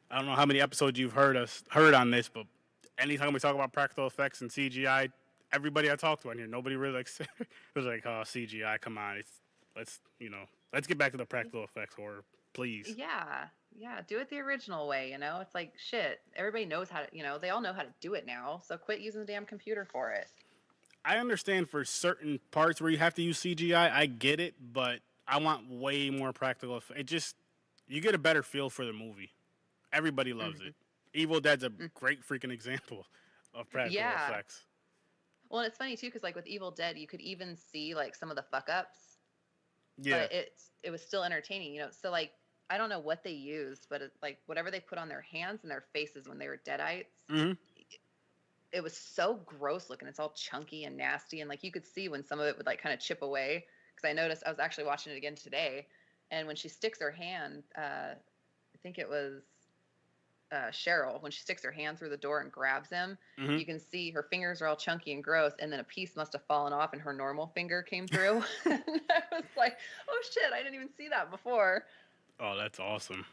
I don't know how many episodes you've heard on this, but anytime we talk about practical effects and CGI, everybody I talk to on here, nobody really was like, oh, CGI, come on. Let's get back to the practical effects horror, please.
Yeah, do it the original way, It's like, shit, everybody knows how to, they all know how to do it now, so quit using the damn computer for it.
I understand for certain parts where you have to use CGI, I get it, but I want way more practical effects. You get a better feel for the movie. Everybody loves it. Evil Dead's a great freaking example of practical effects.
Well, and it's funny too, because like with Evil Dead, you could even see like some of the fuck ups
Yeah.
but it was still entertaining, you know. So like I don't know what they used, but like whatever they put on their hands and their faces when they were deadites,
Hmm.
it was so gross looking. It's all chunky and nasty, and like you could see when some of it would like kind of chip away. Because I noticed I was actually watching it again today, and when she sticks her hand, I think it was Cheryl, when she sticks her hand through the door and grabs him,
Hmm.
you can see her fingers are all chunky and gross, and then a piece must have fallen off, and her normal finger came through. And I was like, "Oh shit! I didn't even see that before."
Oh, that's awesome.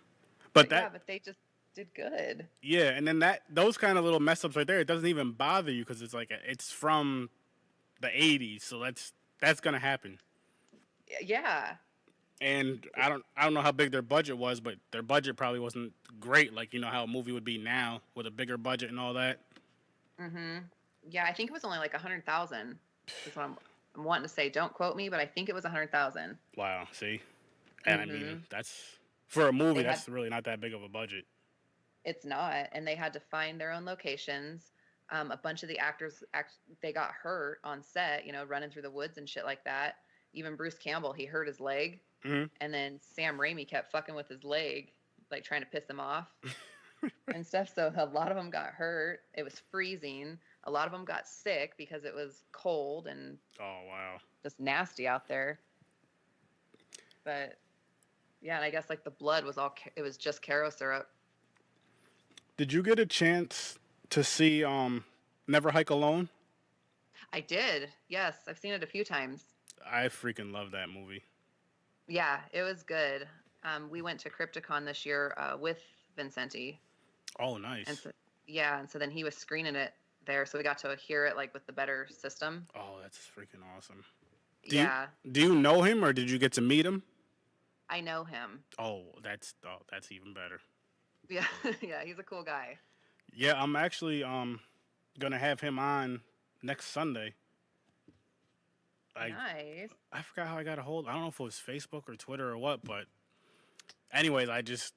But
But yeah,
that,
but they just did good.
yeah, and then those kind of little mess ups right there, it doesn't even bother you because it's like it's from the '80s, so that's gonna happen.
Yeah,
And I don't know how big their budget was, but their budget probably wasn't great. Like how a movie would be now with a bigger budget and all that.
mm-hmm. Yeah, I think it was only like 100,000. Is what I'm wanting to say. Don't quote me, but I think it was 100,000.
Wow, see, and I mean
Mm-hmm.
that's for a movie.
They had
That's really not that big of a budget.
It's not, and they had to find their own locations. A bunch of the actors they got hurt on set, you know, running through the woods and shit like that. Even Bruce Campbell, he hurt his leg,
Hmm.
and then Sam Raimi kept fucking with his leg, like trying to piss him off and stuff. So a lot of them got hurt. It was freezing. A lot of them got sick because it was cold and
Oh wow.
just nasty out there. But yeah, and I guess like the blood was it was just Caro syrup.
Did you get a chance to see Never Hike Alone?
I did. Yes, I've seen it a few times.
I freaking love that movie.
Yeah, it was good. We went to Crypticon this year with Vincenti,
Oh,
and
nice.
so yeah, and so then he was screening it there, so we got to hear it like with the better system.
Oh, that's freaking awesome. Do you
Yeah,
do you know him or did you get to meet him?
I know him.
Oh, that's even better.
Yeah, yeah, he's a cool guy.
Yeah, I'm actually gonna have him on next Sunday. I
Nice.
I forgot how I got a hold. I don't know if it was Facebook or Twitter or what, but anyways, I just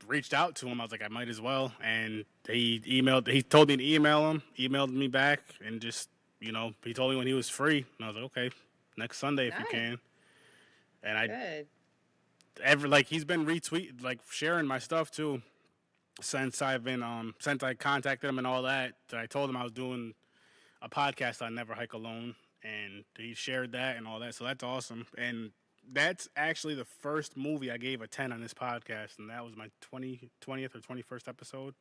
reached out to him. I was like, I might as well, and he emailed. He told me to email him. Emailed me back, and just he told me when he was free, and I was like, okay, next Sunday if you
Nice.
can. And I
Good.
he's been retweet like sharing my stuff too since since I contacted him and all that. I told him I was doing a podcast on Never Hike Alone, and he shared that and all that. So that's awesome. And that's actually the first movie I gave a 10 on this podcast, and that was my 20th or 21st episode.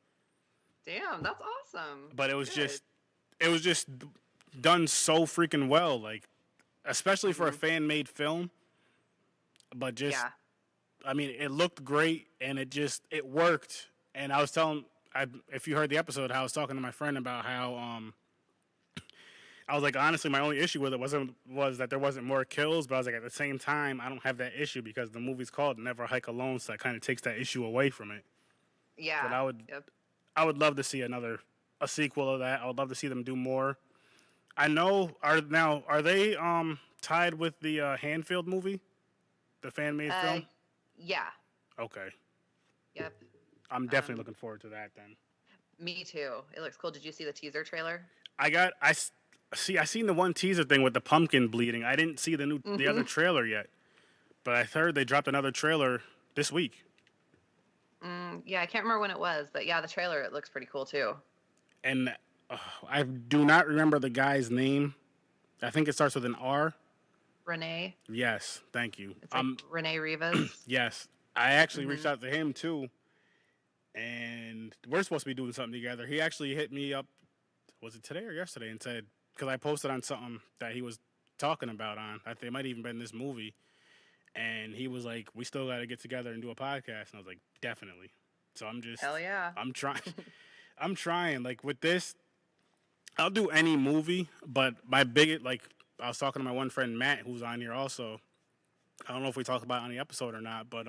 Damn, that's awesome.
But it was
Good.
just done so freaking well, like especially for a
Mhm.
fan made film. But just
Yeah.
I mean, it looked great and it worked. And I was telling if you heard the episode, I was talking to my friend about how I was like, honestly, my only issue with it was that there wasn't more kills, but I was like, at the same time, I don't have that issue because the movie's called Never Hike Alone, so that kind of takes that issue away from it. But
Yeah. Yep.
I would love to see a sequel of that. I would love to see them do more. I know are they tied with the Hanfield movie, the fan made
Uh,
film?
yeah.
Okay,
Yep.
I'm definitely
Um,
looking forward to that then.
Me too. It looks cool. Did you see the teaser trailer?
I seen the one teaser thing with the pumpkin bleeding. I didn't see the other
Mm-hmm.
trailer yet, but I heard they dropped another trailer this week.
Yeah, I can't remember when it was, but yeah, the trailer it looks pretty cool too.
And I do not remember the guy's name. I think it starts with an R.
Renee.
Yes, thank you.
It's like Renee Rivas.
Yes, I actually reached
Hmm.
out to him too, and we're supposed to be doing something together. He actually hit me up. Was it today or yesterday? And said because I posted on something that he was talking about on. I think it might even been this movie, and he was like, "We still got to get together and do a podcast." And I was like, "Definitely." So
Hell yeah.
I'm trying. I'm trying. Like with this, I'll do any movie, but my biggest like I was talking to my one friend Matt, who's on here also. I don't know if we talk about it on the episode or not, but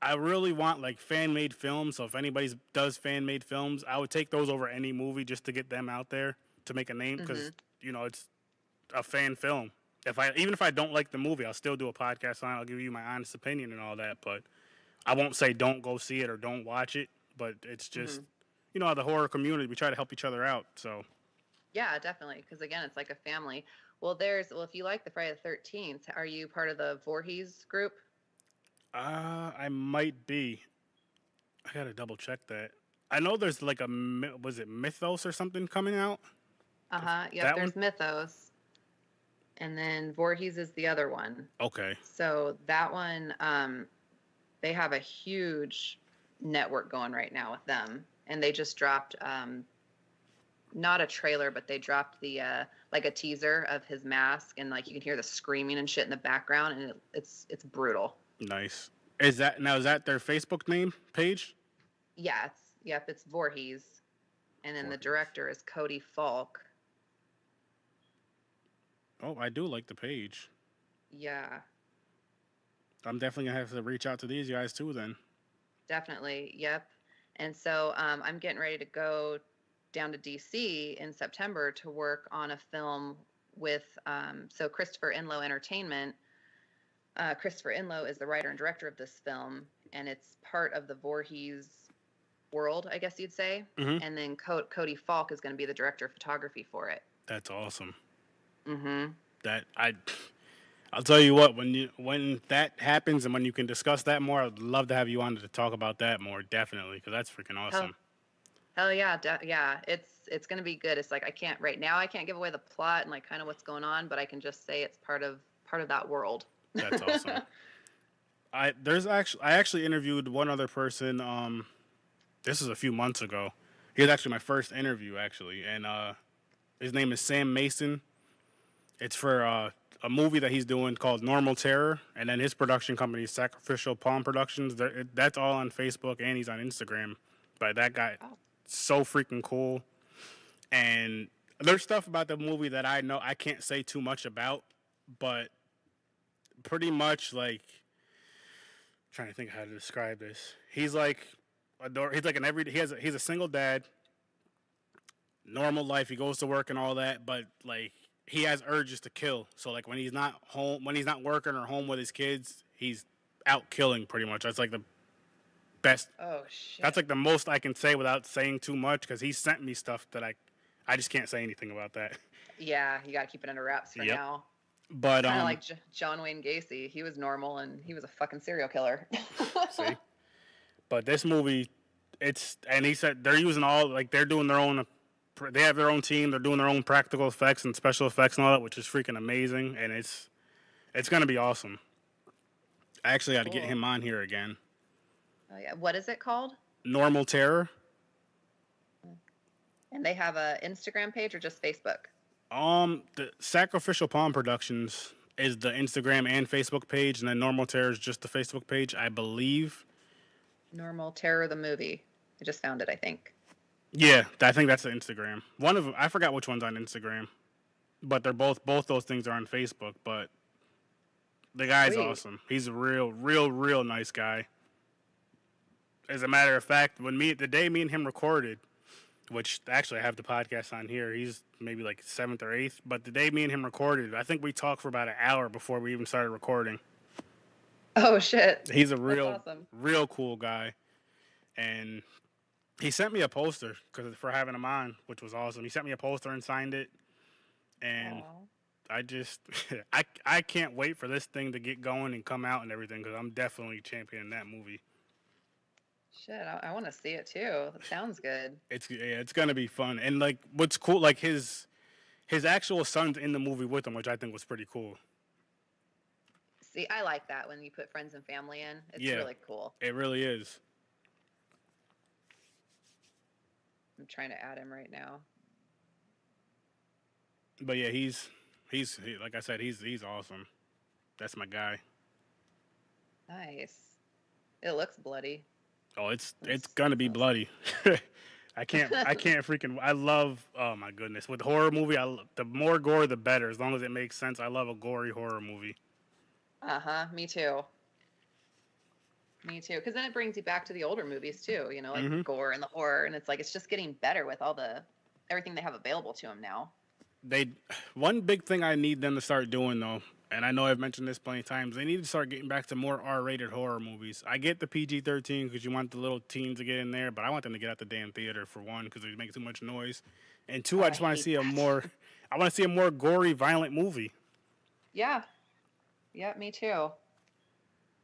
I really want like fan made films. So if anybody does fan made films, I would take those over any movie just to get them out there to make a name because
Hmm.
it's a fan film. Even if I don't like the movie, I'll still do a podcast on it. I'll give you my honest opinion and all that, but I won't say don't go see it or don't watch it. But it's just
Hmm.
the horror community. We try to help each other out. So
Yeah, definitely. Because again, it's like a family. Well, if you like the Friday the 13th, are you part of the Voorhees group?
I might be. I gotta double check that. I know there's like was it Mythos or something coming out?
Uh-huh. Yep,
That one?
there's Mythos, and then Voorhees is the other one.
Okay.
So that one, they have a huge network going right now with them, and they just dropped not a trailer, but they dropped the like a teaser of his mask, and like you can hear the screaming and shit in the background, and it's brutal.
Nice. Is that their Facebook name page?
Yeah, it's Voorhees, and then the
Voorhees.
director is Cody Falk.
Oh, I do like the page.
Yeah,
I'm definitely gonna have to reach out to these guys too then.
definitely. Yep. And so I'm getting ready to go down to DC in September to work on a film with so Christopher Inlow Entertainment. Christopher Inlow is the writer and director of this film, and it's part of the Voorhees world, I guess you'd say.
Mm-hmm.
And then Cody Falk is going to be the director of photography for it.
That's awesome.
Mm-hmm.
I'll tell you what, when that happens and when you can discuss that more, I'd love to have you on to talk about that more, definitely, because that's freaking awesome.
Hell yeah, yeah. It's gonna be good. It's like right now I can't give away the plot and like kind of what's going on, but I can just say it's part of that world.
That's awesome. I actually interviewed one other person. This was a few months ago. He was actually my first interview, actually, and his name is Sam Mason. It's for a movie that he's doing called Normal Terror, and then his production company is Sacrificial Palm Productions. That's all on Facebook, and he's on Instagram. But that guy, so freaking cool. And there's stuff about the movie that I know I can't say too much about, but pretty much like I'm trying to think how to describe this. He's like he's a single dad, normal life. He goes to work and all that, but like he has urges to kill. So like when he's not home, when he's not working or home with his kids, he's out killing pretty much. That's like the best.
Oh shit.
That's like the most I can say without saying too much because he sent me stuff that I just can't say anything about that.
Yeah, you got to keep it under wraps for now.
But
kind of like John Wayne Gacy. He was normal and he was a fucking serial killer.
See, but this movie, and he said they're using they're doing their own. They have their own team. They're doing their own practical effects and special effects and all that, which is freaking amazing. And it's gonna be awesome. I actually got to get him on here again.
Oh yeah, what is it called?
Normal Terror.
And they have a Instagram page or just Facebook?
The Sacrificial Palm Productions is the Instagram and Facebook page, and then Normal Terror is just the Facebook page, I believe.
Normal Terror the movie. I just found it, I think.
Yeah, I think that's the Instagram. One of them, I forgot which one's on Instagram, but they're both those things are on Facebook. But the guy's awesome. He's a real nice guy. As a matter of fact, the day me and him recorded, which actually I have the podcast on here, he's maybe like 7th or 8th, but the day me and him recorded, I think we talked for about an hour before we even started recording.
Oh shit.
He's a real cool guy. And he sent me a poster for having him on, which was awesome. He sent me a poster and signed it. And I just, I can't wait for this thing to get going and come out and everything, because I'm definitely championing that movie.
Shit, I want to see it too. That sounds good.
It's gonna be fun, and like what's cool, like his actual son's in the movie with him, which I think was pretty cool.
See, I like that when you put friends and family in. It's really cool.
It really is.
I'm trying to add him right now.
But yeah, he's like I said, he's awesome. That's my guy.
Nice. It looks bloody.
Oh, it's gonna be bloody. I can't freaking. I love. Oh my goodness, with horror movie, the more gore the better. As long as it makes sense. I love a gory horror movie.
Me too. Me too. Because then it brings you back to the older movies too. You know, like the gore and the horror, and it's like it's just getting better with everything they have available to them now.
One big thing I need them to start doing though, and I know I've mentioned this plenty of times, they need to start getting back to more R-rated horror movies. I get the PG-13 because you want the little teens to get in there, but I want them to get out the damn theater for one because they make too much noise, and two,
Oh,
I
I
just want to
hate
see
that.
I want to see a more gory, violent movie.
Yeah. Yeah, me too.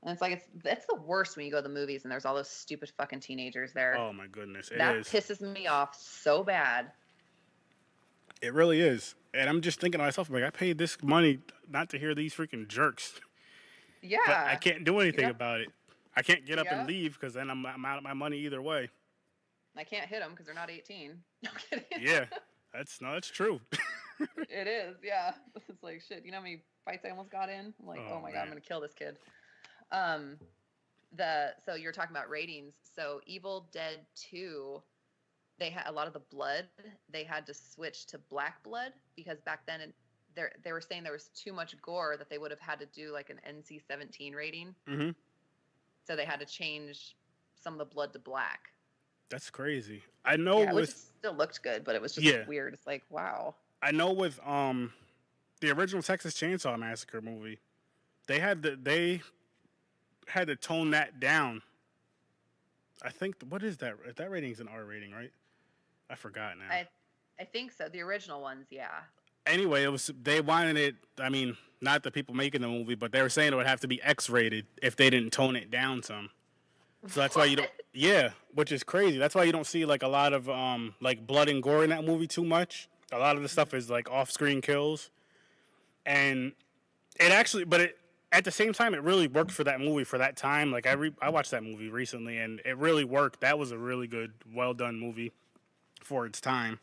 And it's like it's the worst when you go to the movies and there's all those stupid fucking teenagers there.
Oh my goodness, it
That
is.
pisses me off so bad.
It really is. And I'm just thinking to myself, like, I paid this money not to hear these freaking jerks, but I
Yeah.
can't do anything
Yep.
about it. I can't get up and
Yep.
leave because then I'm out of my money either way.
I can't hit them because they're not 18. No I'm kidding.
Yeah, that's true.
It is. Yeah. It's like shit. You know how many fights I almost got in? I'm like,
Oh,
oh my god,
man.
I'm gonna kill this kid. So you're talking about ratings. So Evil Dead 2, they had a lot of the blood. They had to switch to black blood because back then they were saying there was too much gore that they would have had to do like an NC-17 rating.
Hmm.
So they had to change some of the blood to black.
That's crazy. I know
Yeah, which
with
still looked good, but it was just
yeah,
weird. It's like, wow.
I know with the original Texas Chainsaw Massacre movie, they had to tone that down. I think what is that? That rating's an R rating, right? I forgot now.
I think so. The original ones, yeah.
Anyway, they wanted it. I mean, not the people making the movie, but they were saying it would have to be X rated if they didn't tone it down some. So that's why you don't. Yeah, which is crazy. That's why you don't see like a lot of like blood and gore in that movie too much. A lot of the stuff is like off-screen kills, and it actually, but it at the same time it really worked for that movie for that time. Like I watched that movie recently, and it really worked. That was a really good, well done movie for its time,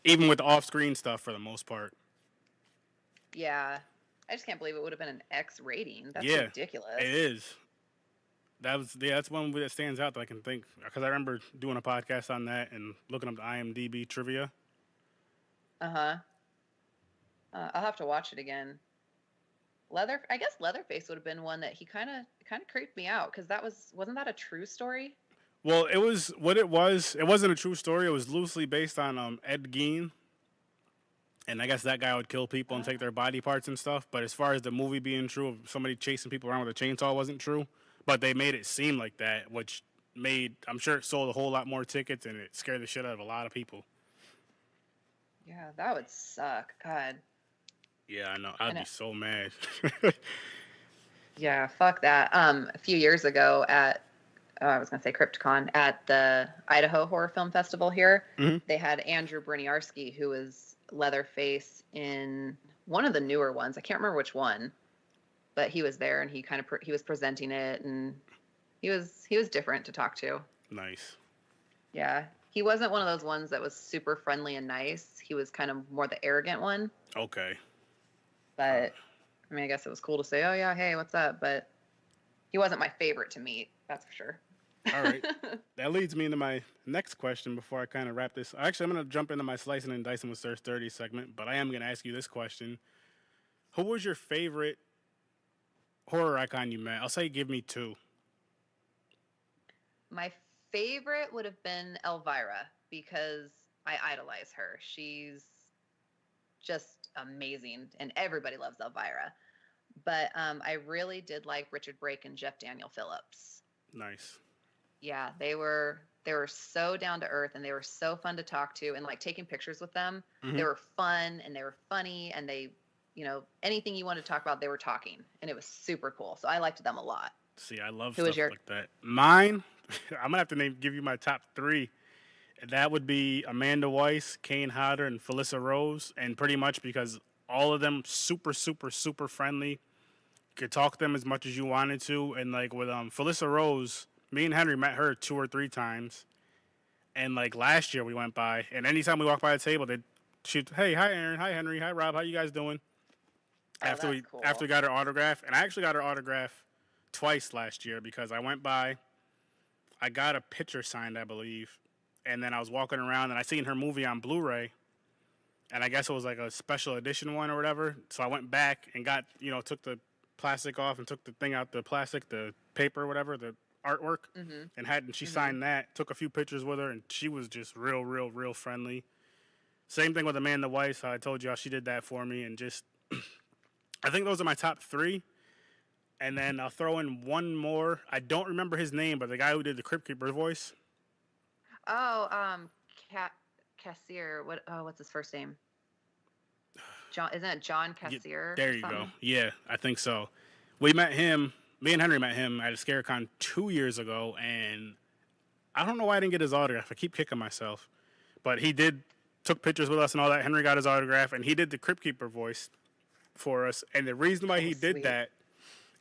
even with the off-screen stuff for the most part.
Yeah. I just can't believe it would have been an X rating. That's
Yeah,
ridiculous.
it is. That's one movie that stands out that I can think because I remember doing a podcast on that and looking up the IMDb trivia.
Uh-huh. I'll have to watch it again. I guess Leatherface would have been one that he kind of creeped me out because wasn't that a true story?
Well, it was what it was. It wasn't a true story. It was loosely based on Ed Gein, and I guess that guy would kill people and take their body parts and stuff. But as far as the movie being true, of somebody chasing people around with a chainsaw wasn't true. But they made it seem like that, which I'm sure it sold a whole lot more tickets and it scared the shit out of a lot of people.
Yeah, that would suck. God.
Yeah, I know. I'd be so mad.
Yeah, fuck that. A few years ago at I was gonna say Crypticon at the Idaho Horror Film Festival here, they had Andrew Bruniarski, who was Leatherface in one of the newer ones. I can't remember which one, but he was there and he he was presenting it and he was different to talk to.
Nice.
Yeah, he wasn't one of those ones that was super friendly and nice. He was kind of more the arrogant one.
Okay.
But I mean, I guess it was cool to say, "Oh yeah, hey, what's up?" But he wasn't my favorite to meet. That's for sure.
All right. That leads me into my next question before I kind of wrap this. Actually, I'm going to jump into my slicing and dicing with Sir Sturdy segment, but I am going to ask you this question. Who was your favorite horror icon you met? I'll say give me two.
My favorite would have been Elvira because I idolize her. She's just amazing, and everybody loves Elvira. But I really did like Richard Brake and Jeff Daniel Phillips.
Nice.
Yeah, they were so down to earth and they were so fun to talk to, and like taking pictures with them. They were fun and they were funny and they, anything you wanted to talk about, they were talking, and it was super cool. So I liked them a lot.
See, I love
Who was
stuff like that. Mine, I'm gonna have to give you my top three. That would be Amanda Weiss, Kane Hodder, and Felissa Rose, and pretty much because all of them super, super, super friendly. Could talk to them as much as you wanted to, and like with Felissa Rose, me and Henry met her 2 or 3 times, and like last year we went by, and anytime we walked by the table, she'd, hey, hi Aaron, hi Henry, hi Rob, how you guys doing?
Oh,
after we
cool.
after we got her autograph, and I actually got her autograph twice last year because I went by, I got a picture signed, I believe, and then I was walking around and I seen her movie on Blu-ray, and I guess it was like a special edition one or whatever. So I went back and got, took the plastic off and took the thing out, the plastic, the paper, whatever, the artwork, and she signed that. Took a few pictures with her, and she was just real, real, real friendly. Same thing with Amanda Weiss. How I told you how she did that for me, and just I think those are my top 3. And then I'll throw in one more. I don't remember his name, but the guy who did the Crypt Keeper voice.
Oh, Cassier. What's his first name? John, isn't it John Cassier?
There
or
you
something?
go. Yeah, I think so. We met him. Me and Henry met him at a ScareCon 2 years ago, and I don't know why I didn't get his autograph. I keep kicking myself, but he took pictures with us and all that. Henry got his autograph, and he did the Crypt Keeper voice for us. And the reason why he did that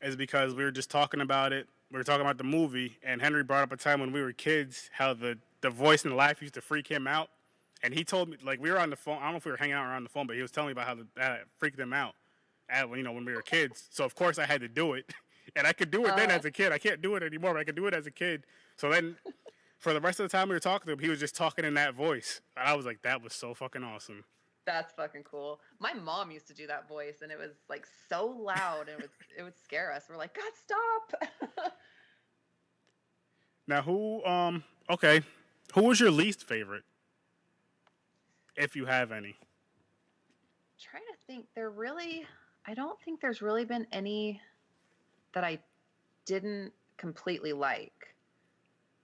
is because we were just talking about it. We were talking about the movie, and Henry brought up a time when we were kids, how the voice and the laugh used to freak him out. And he told me, like, we were on the phone. I don't know if we were hanging out or on the phone, but he was telling me about how that freaked him out, when we were kids. So, of course, I had to do it. And I could do it then as a kid. I can't do it anymore, but I could do it as a kid. So then, for the rest of the time we were talking to him, he was just talking in that voice. And I was like, that was so fucking awesome.
That's fucking cool. My mom used to do that voice, and it was, like, so loud, and it would scare us. We're like, God, stop!
Now, who was your least favorite? If you have any.
Trying to think. I don't think there's really been any that I didn't completely like.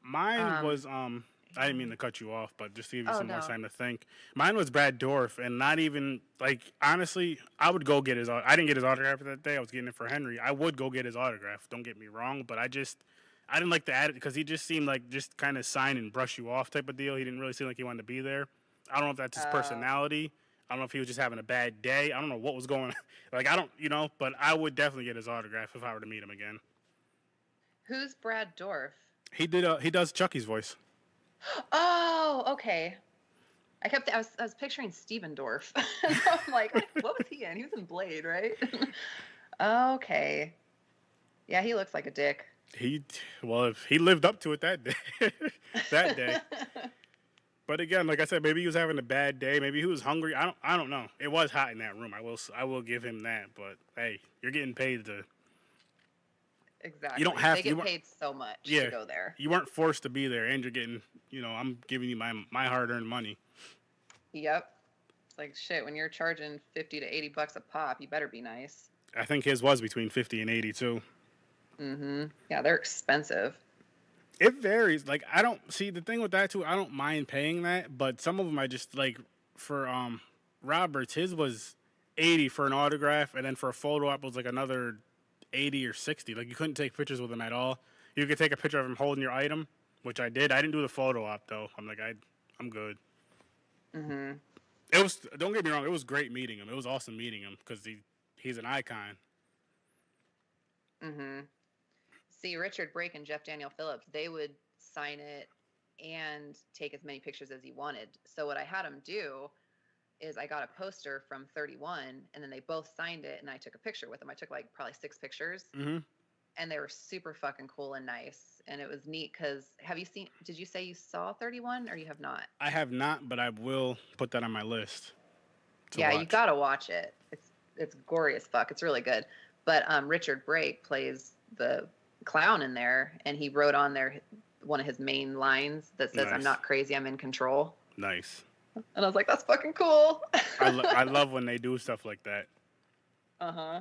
Mine was, I didn't mean to cut you off, but just to give you some more
no.
time to think. Mine was Brad Dourif, and not even, like, honestly, I would go get I didn't get his autograph that day. I was getting it for Henry. I would go get his autograph. Don't get me wrong, but I didn't like the attitude because he just seemed like just kind of sign and brush you off type of deal. He didn't really seem like he wanted to be there. I don't know if that's his personality. I don't know if he was just having a bad day. I don't know what was going on. Like, I don't, but I would definitely get his autograph if I were to meet him again.
Who's Brad Dourif?
He does Chucky's voice.
Oh, okay. I was picturing Steven Dorff. I'm like, what was he in? He was in Blade, right? Okay. Yeah, he looks like a dick.
If he lived up to it that day. That day. But again, like I said, maybe he was having a bad day. Maybe he was hungry. I don't know. It was hot in that room. I will give him that. But hey, you're getting paid to.
Exactly.
You don't have
they get paid so much to go there.
You weren't forced to be there, and you're getting. I'm giving you my hard-earned money.
Yep. It's like shit. When you're charging $50 to $80 a pop, you better be nice.
I think his was between 50 and 80 too.
Mm-hmm. Yeah, they're expensive.
It varies. Like, I don't see the thing with that too. I don't mind paying that, but some of them I just like for Roberts. His was 80 for an autograph, and then for a photo op was like another 80 or 60. Like, you couldn't take pictures with him at all. You could take a picture of him holding your item, which I did. I didn't do the photo op though. I'm like I'm good.
Mm-hmm.
It was. Don't get me wrong. It was great meeting him. It was awesome meeting him because he's an icon.
Mm-hmm. See, Richard Brake and Jeff Daniel Phillips, they would sign it and take as many pictures as he wanted. So what I had them do is I got a poster from 31, and then they both signed it, and I took a picture with them. I took like probably 6 pictures, and they were super fucking cool and nice. And it was neat because did you say you saw 31 or you have not?
I have not, but I will put that on my list.
Yeah, you got to watch it. It's gory as fuck. It's really good. But Richard Brake plays the clown in there, and he wrote on there one of his main lines that says, nice. "I'm not crazy, I'm in control." Nice. And I was like, that's fucking cool.
I love when they do stuff like that.
Uh-huh.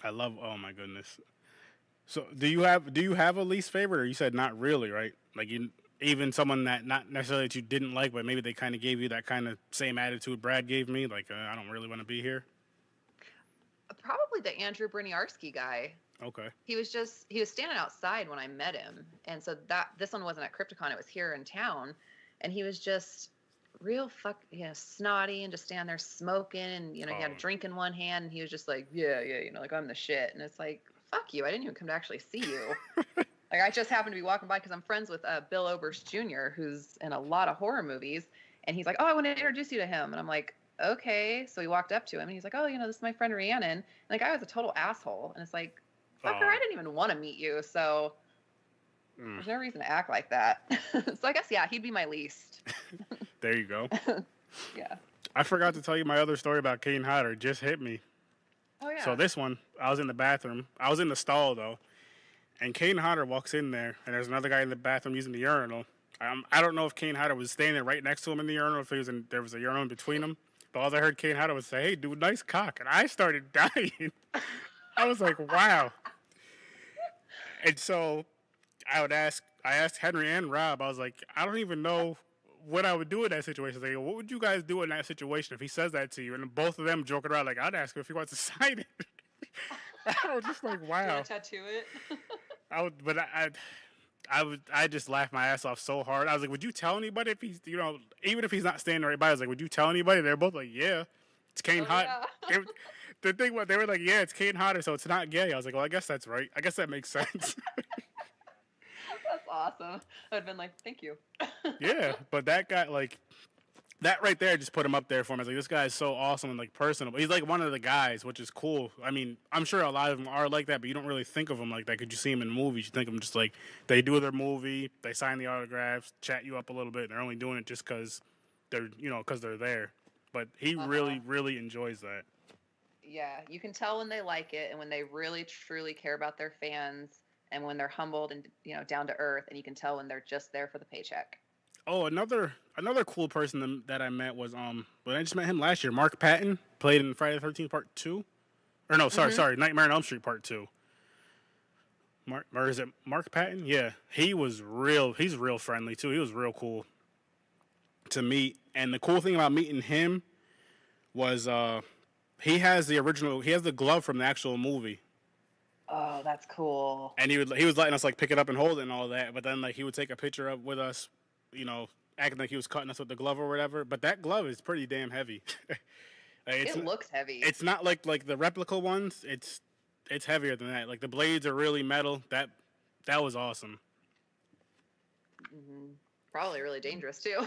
Oh my goodness. So do you have a least favorite, or you said not really, right? Like, even someone that not necessarily that you didn't like, but maybe they kind of gave you that kind of same attitude Brad gave me, like, I don't really want to be here.
Probably the Andrew Briniarski guy.
Okay.
He was standing outside when I met him. And so this one wasn't at Crypticon, it was here in town. And he was just real snotty and just standing there smoking, and, he had a drink in one hand, and he was just like, yeah, like, I'm the shit. And it's like, fuck you. I didn't even come to actually see you. Like, I just happened to be walking by because I'm friends with Bill Oberst Jr., who's in a lot of horror movies. And he's like, oh, I want to introduce you to him. And I'm like, okay. So we walked up to him, and he's like, oh, this is my friend Rhiannon. And the guy was a total asshole. And it's like, fucker, I didn't even want to meet you. So there's no reason to act like that. So I guess, yeah, he'd be my least.
There you go.
Yeah.
I forgot to tell you my other story about Kane Hodder. It just hit me.
Oh, yeah.
So this one, I was in the bathroom. I was in the stall, though. And Kane Hodder walks in there, and there's another guy in the bathroom using the urinal. I don't know if Kane Hodder was standing right next to him in the urinal, if there was a urinal in between them. But all I heard Kane Hodder was say, "Hey, dude, nice cock," and I started dying. I was like, "Wow!" And so I asked Henry and Rob. I was like, I don't even know what I would do in that situation. Like, what would you guys do in that situation if he says that to you? And both of them joking around, like, I'd ask him if he wants to sign it. I was just like,
Do you
wow.
want to tattoo it?
I just laughed my ass off so hard. I was like, would you tell anybody if he's, even if he's not standing right by? I was like, would you tell anybody? They're both like, yeah, it's Kane Hodder.
Yeah.
The thing was, they were like, yeah, it's Kane Hodder, so it's not gay. I was like, well, I guess that's right. I guess that makes sense.
That's awesome. I'd been like, thank you.
Yeah, but that guy, like, that right there just put him up there for me. I was like, this guy is so awesome and, like, personable. He's, like, one of the guys, which is cool. I mean, I'm sure a lot of them are like that, but you don't really think of them like that because you see them in movies. You think of them just, like, they do their movie, they sign the autographs, chat you up a little bit, and they're only doing it just because because they're there. But he really, really enjoys that.
Yeah, you can tell when they like it and when they really, truly care about their fans and when they're humbled and, down to earth, and you can tell when they're just there for the paycheck.
Oh, another cool person that I met was but I just met him last year. Mark Patton played in Friday the 13th Part 2. Or no, sorry, Nightmare on Elm Street Part 2. Or is it Mark Patton? Yeah, he's real friendly too. He was real cool to meet. And the cool thing about meeting him was he has the glove from the actual movie.
Oh, that's cool.
And he was letting us like pick it up and hold it and all that, but then like he would take a picture with us, acting like he was cutting us with the glove or whatever. But that glove is pretty damn heavy.
It looks heavy.
It's not like the replica ones. It's heavier than that. Like the blades are really metal. That was awesome.
Mm-hmm. Probably really dangerous too.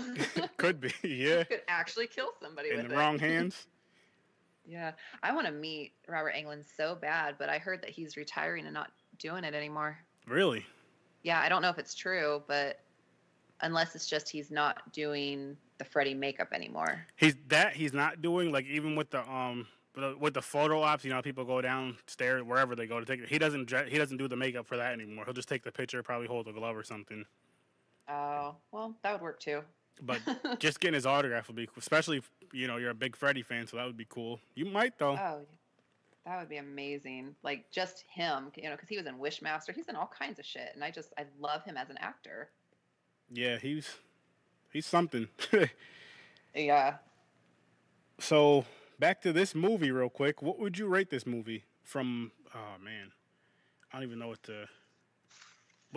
Could be, yeah.
Could actually kill somebody
in
with
the
it.
wrong hands.
Yeah, I want to meet Robert Englund so bad, but I heard that he's retiring and not doing it anymore.
Really?
Yeah, I don't know if it's true, but unless it's just he's not doing the Freddy makeup anymore.
He's not doing, like, even with the photo ops. People go downstairs wherever they go to take it. He doesn't do the makeup for that anymore. He'll just take the picture, probably hold a glove or something.
Oh, well, that would work too.
But just getting his autograph would be cool, especially if, you're a big Freddy fan, so that would be cool. You might, though.
Oh, that would be amazing. Like, just him, because he was in Wishmaster. He's in all kinds of shit, and I love him as an actor.
Yeah, he's something.
Yeah.
So, back to this movie real quick. What would you rate this movie from, oh, man. I don't even know what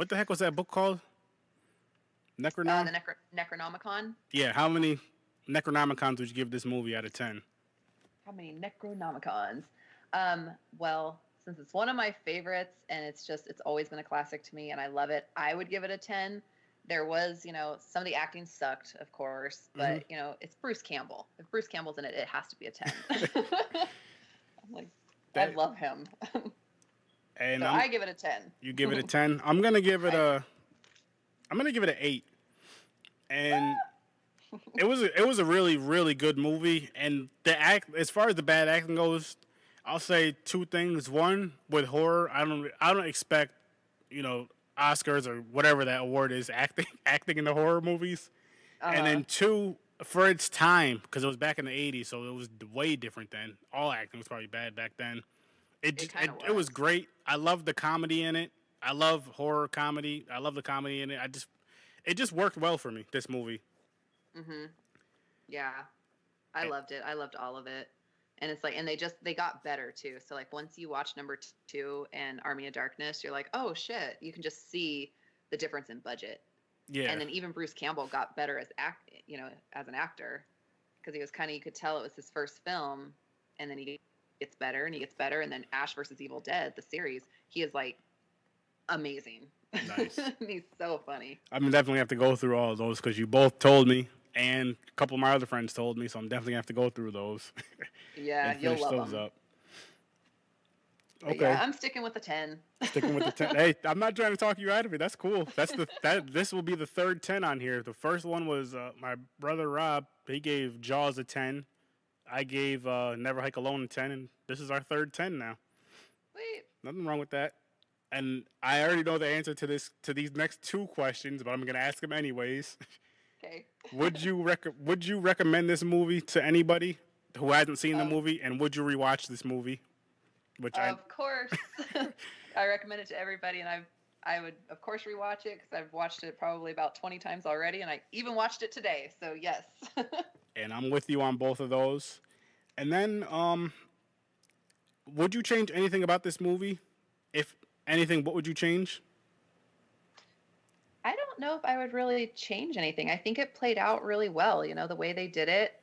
the heck was that book called?
The Necronomicon?
Yeah, how many Necronomicons would you give this movie out of 10?
How many Necronomicons? Well, since it's one of my favorites and it's always been a classic to me and I love it, I would give it a 10. There was, some of the acting sucked, of course, but, it's Bruce Campbell. If Bruce Campbell's in it, it has to be a 10. I'm like, I love him.
And
so I give it a 10.
You give it a 10? I'm going to give it an 8. And it was a really, really good movie. And as far as the bad acting goes, I'll say two things. One, with horror, I don't expect, Oscars or whatever that award is, acting in the horror movies. Uh-huh. And then two, for its time, because it was back in the 80s, so it was way different then. All acting was probably bad back then. It was great. I love the comedy in it. I love horror comedy. I love the comedy in it. It just worked well for me, this movie.
Mhm. Yeah. I loved it. I loved all of it. And it's like, and they got better too. So like once you watch number 2 and Army of Darkness, you're like, oh shit, you can just see the difference in budget.
Yeah.
And then even Bruce Campbell got better as an actor, because he was you could tell it was his first film, and then he gets better and he gets better. And then Ash versus Evil Dead, the series, he is like amazing.
Nice.
He's so funny.
I'm definitely have to go through all of those because you both told me, and a couple of my other friends told me, so I'm definitely gonna have to go through those.
Yeah, and you'll love
those
them.
Up.
Okay. Yeah, I'm sticking with the 10.
Sticking with the 10. Hey, I'm not trying to talk you out of it. That's cool. This will be the third 10 on here. The first one was my brother Rob. He gave Jaws a 10. I gave Never Hike Alone a 10, and this is our third 10 now.
Sweet.
Nothing wrong with that. And I already know the answer to these next two questions, but I'm going to ask them anyways.
Okay.
Would you recommend this movie to anybody? who hasn't seen the movie, and would you rewatch this movie?
Of course. I recommend it to everybody, and I would, of course, rewatch it because I've watched it probably about 20 times already, and I even watched it today. So yes.
And I'm with you on both of those. And then, would you change anything about this movie? If anything, what would you change?
I don't know if I would really change anything. I think it played out really well. The way they did it.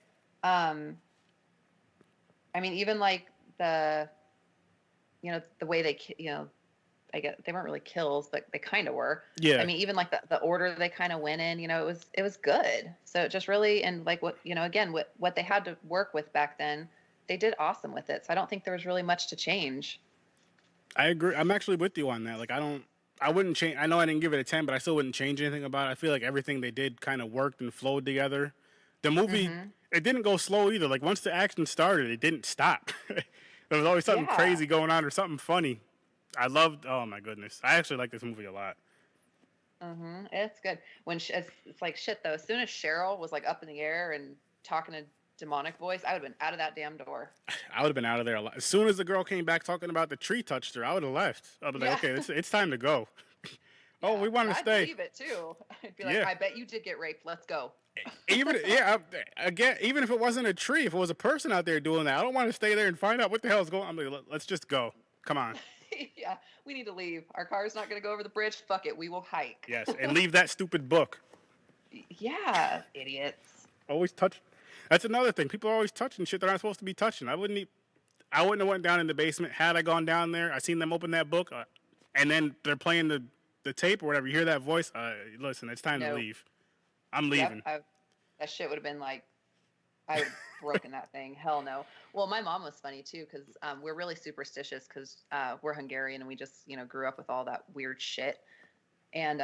I mean, even like the way they, I guess they weren't really kills, but they kind of were.
Yeah.
I mean, even like the order they kind of went in, it was good. So it just really, and like what, again, what they had to work with back then, they did awesome with it. So I don't think there was really much to change.
I agree. I'm actually with you on that. Like, I wouldn't change. I know I didn't give it a 10, but I still wouldn't change anything about it. I feel like everything they did kind of worked and flowed together. The movie, it didn't go slow either. Like, once the action started, it didn't stop. There was always something crazy going on or something funny. Oh my goodness. I actually like this movie a lot.
It's good. It's like shit though. As soon as Cheryl was like up in the air and talking a demonic voice, I would have been out of that damn door.
I would have been out of there a lot. As soon as the girl came back talking about the tree touched her, I would have left. I'd be like, okay, it's time to go. Oh, we want to stay.
I'd believe it too. I'd be like, I bet you did get raped. Let's go.
Even again, even if it wasn't a tree, if it was a person out there doing that, I don't want to stay there and find out what the hell is going on. I'm like, let's just go. Come on.
Yeah, we need to leave. Our car's not going to go over the bridge. Fuck it. We will hike.
Yes, and leave that stupid book.
Yeah, idiots.
Always touch. That's another thing. People are always touching shit they're not supposed to be touching. I wouldn't have went down in the basement. Had I gone down there, I seen them open that book, and then they're playing the tape or whatever. You hear that voice? Listen, it's time to leave. I'm leaving.
Yep, that shit would have been like, I would have broken that thing. Hell no. Well, my mom was funny too because we're really superstitious because we're Hungarian and we just grew up with all that weird shit. And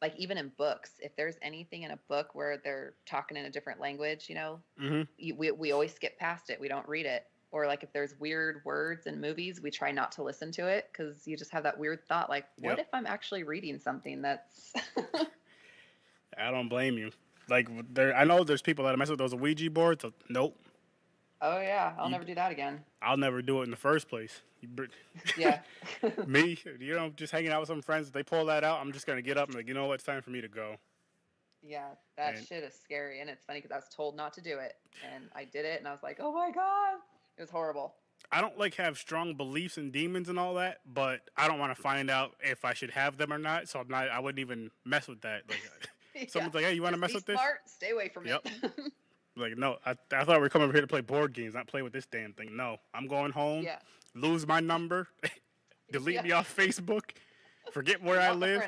like even in books, if there's anything in a book where they're talking in a different language, we always skip past it. We don't read it. Or like if there's weird words in movies, we try not to listen to it because you just have that weird thought like, what if I'm actually reading something that's...
I don't blame you. Like, I know there's people that mess with those Ouija boards. So, nope.
Oh, yeah. I'll never do that again.
I'll never do it in the first place.
Yeah.
Me, just hanging out with some friends. If they pull that out, I'm just going to get up and like, you know what? It's time for me to go.
Yeah, that shit is scary. And it's funny because I was told not to do it. And I did it. And I was like, oh, my God. It was horrible.
I don't have strong beliefs in demons and all that, but I don't want to find out if I should have them or not. So I wouldn't even mess with that. Like, someone's like, hey, you want to mess with this?
Smart. Stay away from it.
Like, no, I thought we were coming over here to play board games, not play with this damn thing. No, I'm going home, lose my number, delete me off Facebook, forget where I live.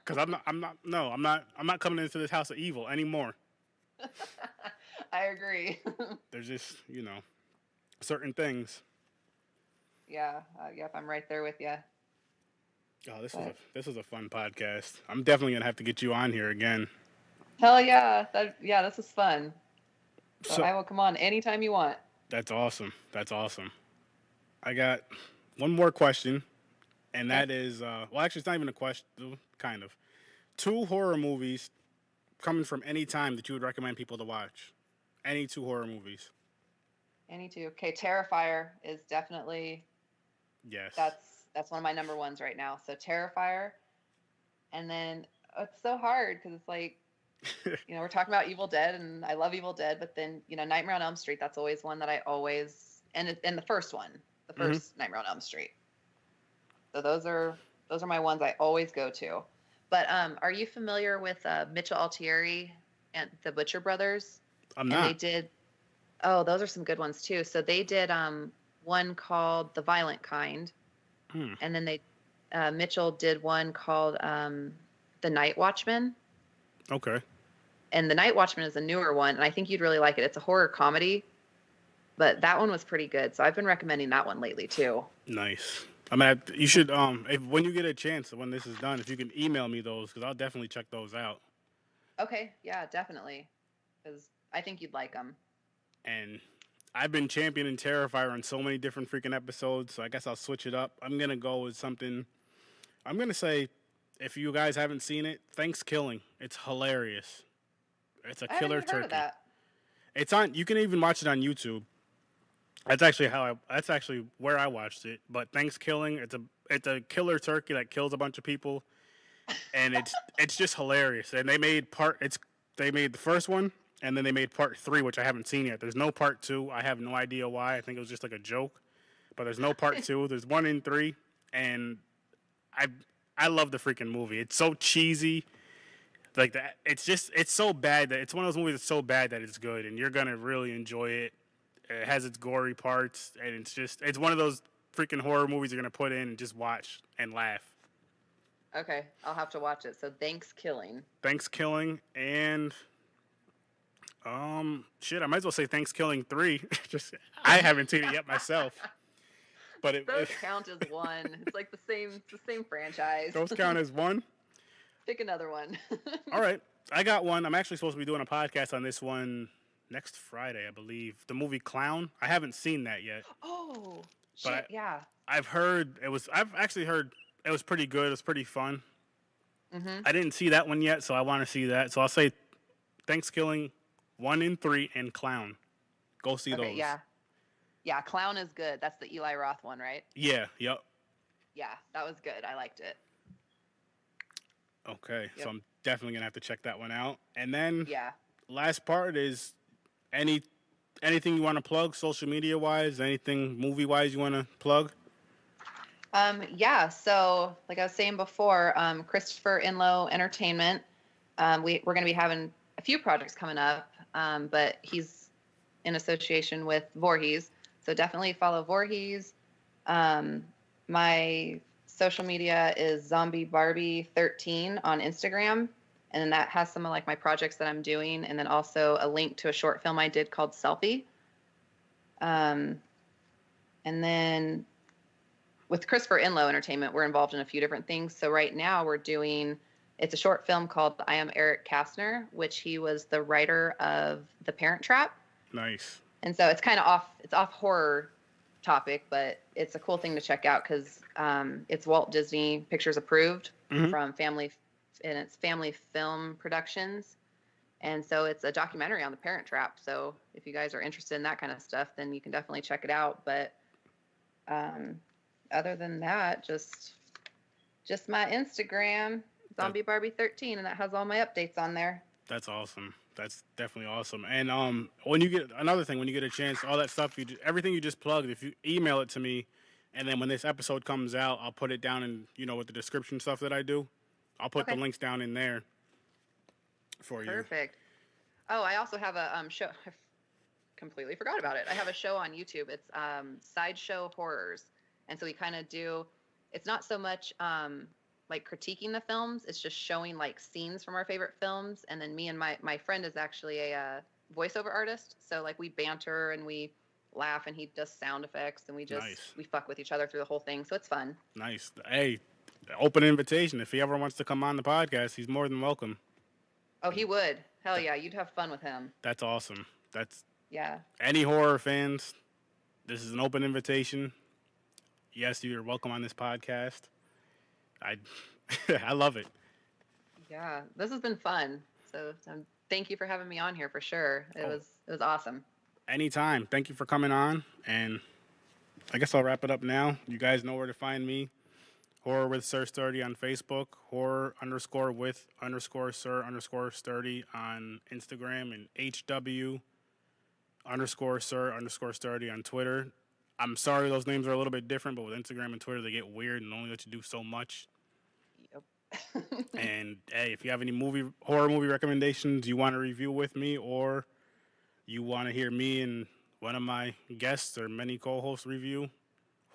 Because I'm not coming into this house of evil anymore.
I agree.
There's just, certain things.
Yeah, yep, I'm right there with you.
Oh, this was a fun podcast. I'm definitely gonna have to get you on here again.
Hell yeah, this is fun. So I will come on anytime you want.
That's awesome. I got one more question, and that is, well, actually, it's not even a question. Kind of, 2 horror movies coming from any time that you would recommend people to watch. Any 2 horror movies.
Any 2. Okay, Terrifier is definitely.
Yes.
That's one of my number ones right now. So Terrifier, and then it's so hard because it's like, we're talking about Evil Dead, and I love Evil Dead, but then Nightmare on Elm Street. That's always one that I always and the first one, the first Nightmare on Elm Street. So those are my ones I always go to. But are you familiar with Mitchell Altieri and the Butcher Brothers?
I'm not.
And they did. Oh, those are some good ones too. So they did one called The Violent Kind. And then Mitchell did one called The Night Watchman.
Okay.
And The Night Watchman is a newer one, and I think you'd really like it. It's a horror comedy, but that one was pretty good. So I've been recommending that one lately too.
Nice. I mean, you should when you get a chance, when this is done, if you can email me those, because I'll definitely check those out.
Okay. Yeah, definitely. Because I think you'd like them.
And I've been championing Terrifier on so many different freaking episodes, so I guess I'll switch it up. I'm going to go with something. I'm going to say, if you guys haven't seen it, Thanksgiving. It's hilarious. It's a killer turkey.
Heard of that.
It's on. You can even watch it on YouTube. That's actually where I watched it. But Thanksgiving, it's a killer turkey that kills a bunch of people, and it's just hilarious. And they made the first one, and then they made part three, which I haven't seen yet. There's no part two. I have no idea why. I think it was just like a joke. But there's no part two. There's one in three, and I I love the freaking movie. It's so cheesy. Like that, it's so bad that it's one of those movies that's so bad that it's good, and you're gonna really enjoy it. It has its gory parts, and it's one of those freaking horror movies you're gonna put in and just watch and laugh.
Okay, I'll have to watch it. So Thanksgiving.
Thanksgiving and shit, I might as well say Thanksgiving 3. Just I haven't seen it yet myself. But
those count as one. It's like the same franchise.
Those count as one?
Pick another one.
All right. I got one. I'm actually supposed to be doing a podcast on this one next Friday, I believe. The movie Clown. I haven't seen that yet.
Oh, shit, yeah.
I've actually heard it was pretty good. It was pretty fun.
Mm-hmm.
I didn't see that one yet, so I want to see that. So I'll say Thanksgiving 1 and 3 and Clown. Go see those.
Yeah. Yeah, Clown is good. That's the Eli Roth one, right?
Yeah, yep.
Yeah, that was good. I liked it.
Okay, so I'm definitely going to have to check that one out. And then
last
part is anything you want to plug social media-wise, anything movie-wise you want to plug?
Yeah, so like I was saying before, Christopher Inlow Entertainment, we're going to be having a few projects coming up, but he's in association with Voorhees. So definitely follow Voorhees. My social media is Zombie Barbie 13 on Instagram, and that has some of like my projects that I'm doing, and then also a link to a short film I did called Selfie. And then with Christopher Inlow Entertainment, we're involved in a few different things. So right now it's a short film called I Am Eric Kastner, which he was the writer of The Parent Trap.
Nice.
And so it's kind of off horror topic, but it's a cool thing to check out because it's Walt Disney Pictures approved from Family Film Productions. And so it's a documentary on the Parent Trap. So if you guys are interested in that kind of stuff, then you can definitely check it out. But other than that, just my Instagram, Zombie Barbie 13, and that has all my updates on there.
That's awesome. That's definitely awesome. And when you get a chance, all that stuff, everything you just plugged, if you email it to me, and then when this episode comes out, I'll put it down in with the description stuff that I do. I'll put the links down in there for you.
Perfect. Oh, I also have a show. I completely forgot about it. I have a show on YouTube. It's Sideshow Horrors, and so we kind of do. It's not so much like critiquing the films. It's just showing like scenes from our favorite films. And then me and my friend is actually a voiceover artist. So like we banter and we laugh and he does sound effects and we fuck with each other through the whole thing. So it's fun.
Nice. Hey, open invitation. If he ever wants to come on the podcast, he's more than welcome.
Oh, he would. Hell yeah. You'd have fun with him.
That's awesome. Any horror fans, this is an open invitation. Yes, you're welcome on this podcast. I love it.
Yeah, this has been fun. So thank you for having me on here for sure. It was awesome.
Anytime. Thank you for coming on. And I guess I'll wrap it up now. You guys know where to find me. Horror with Sir Sturdy on Facebook. Horror_with_Sir_Sturdy on Instagram. And HW_Sir_Sturdy on Twitter. I'm sorry those names are a little bit different, but with Instagram and Twitter, they get weird and only let you do so much.
Yep.
And, hey, if you have any horror movie recommendations you want to review with me, or you want to hear me and one of my guests or many co-hosts review,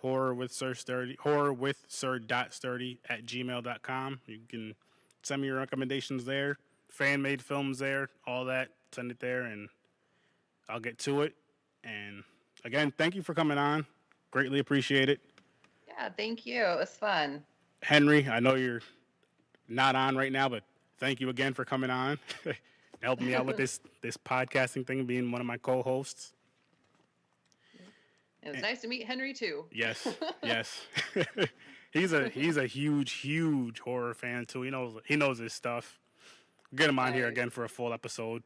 horror_with_Sir_Sturdy @gmail.com. You can send me your recommendations there, fan-made films there, all that. Send it there, and I'll get to it. And again, thank you for coming on. Greatly appreciate it.
Yeah, thank you. It was fun.
Henry, I know you're not on right now, but thank you again for coming on, helping me out with this podcasting thing, being one of my co-hosts.
It was nice to meet Henry too.
Yes, yes. He's a huge horror fan too. He knows his stuff. Get him on here again for a full episode.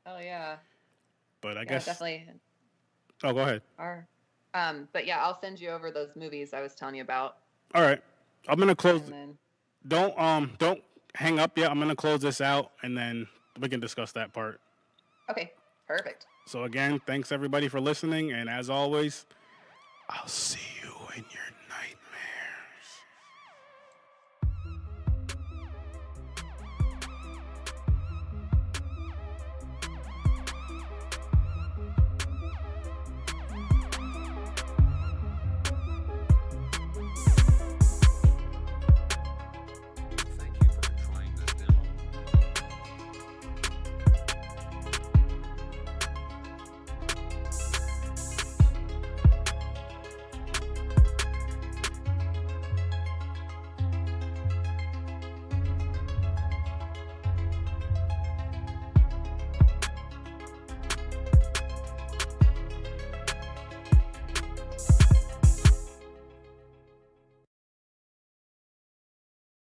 Oh yeah.
But I guess
definitely.
Oh, go ahead.
But yeah, I'll send you over those movies I was telling you about.
All right. I'm gonna close.
And then,
Don't hang up yet. I'm gonna close this out, and then we can discuss that part.
okay, perfect.
So again, thanks everybody for listening, and as always, I'll see you in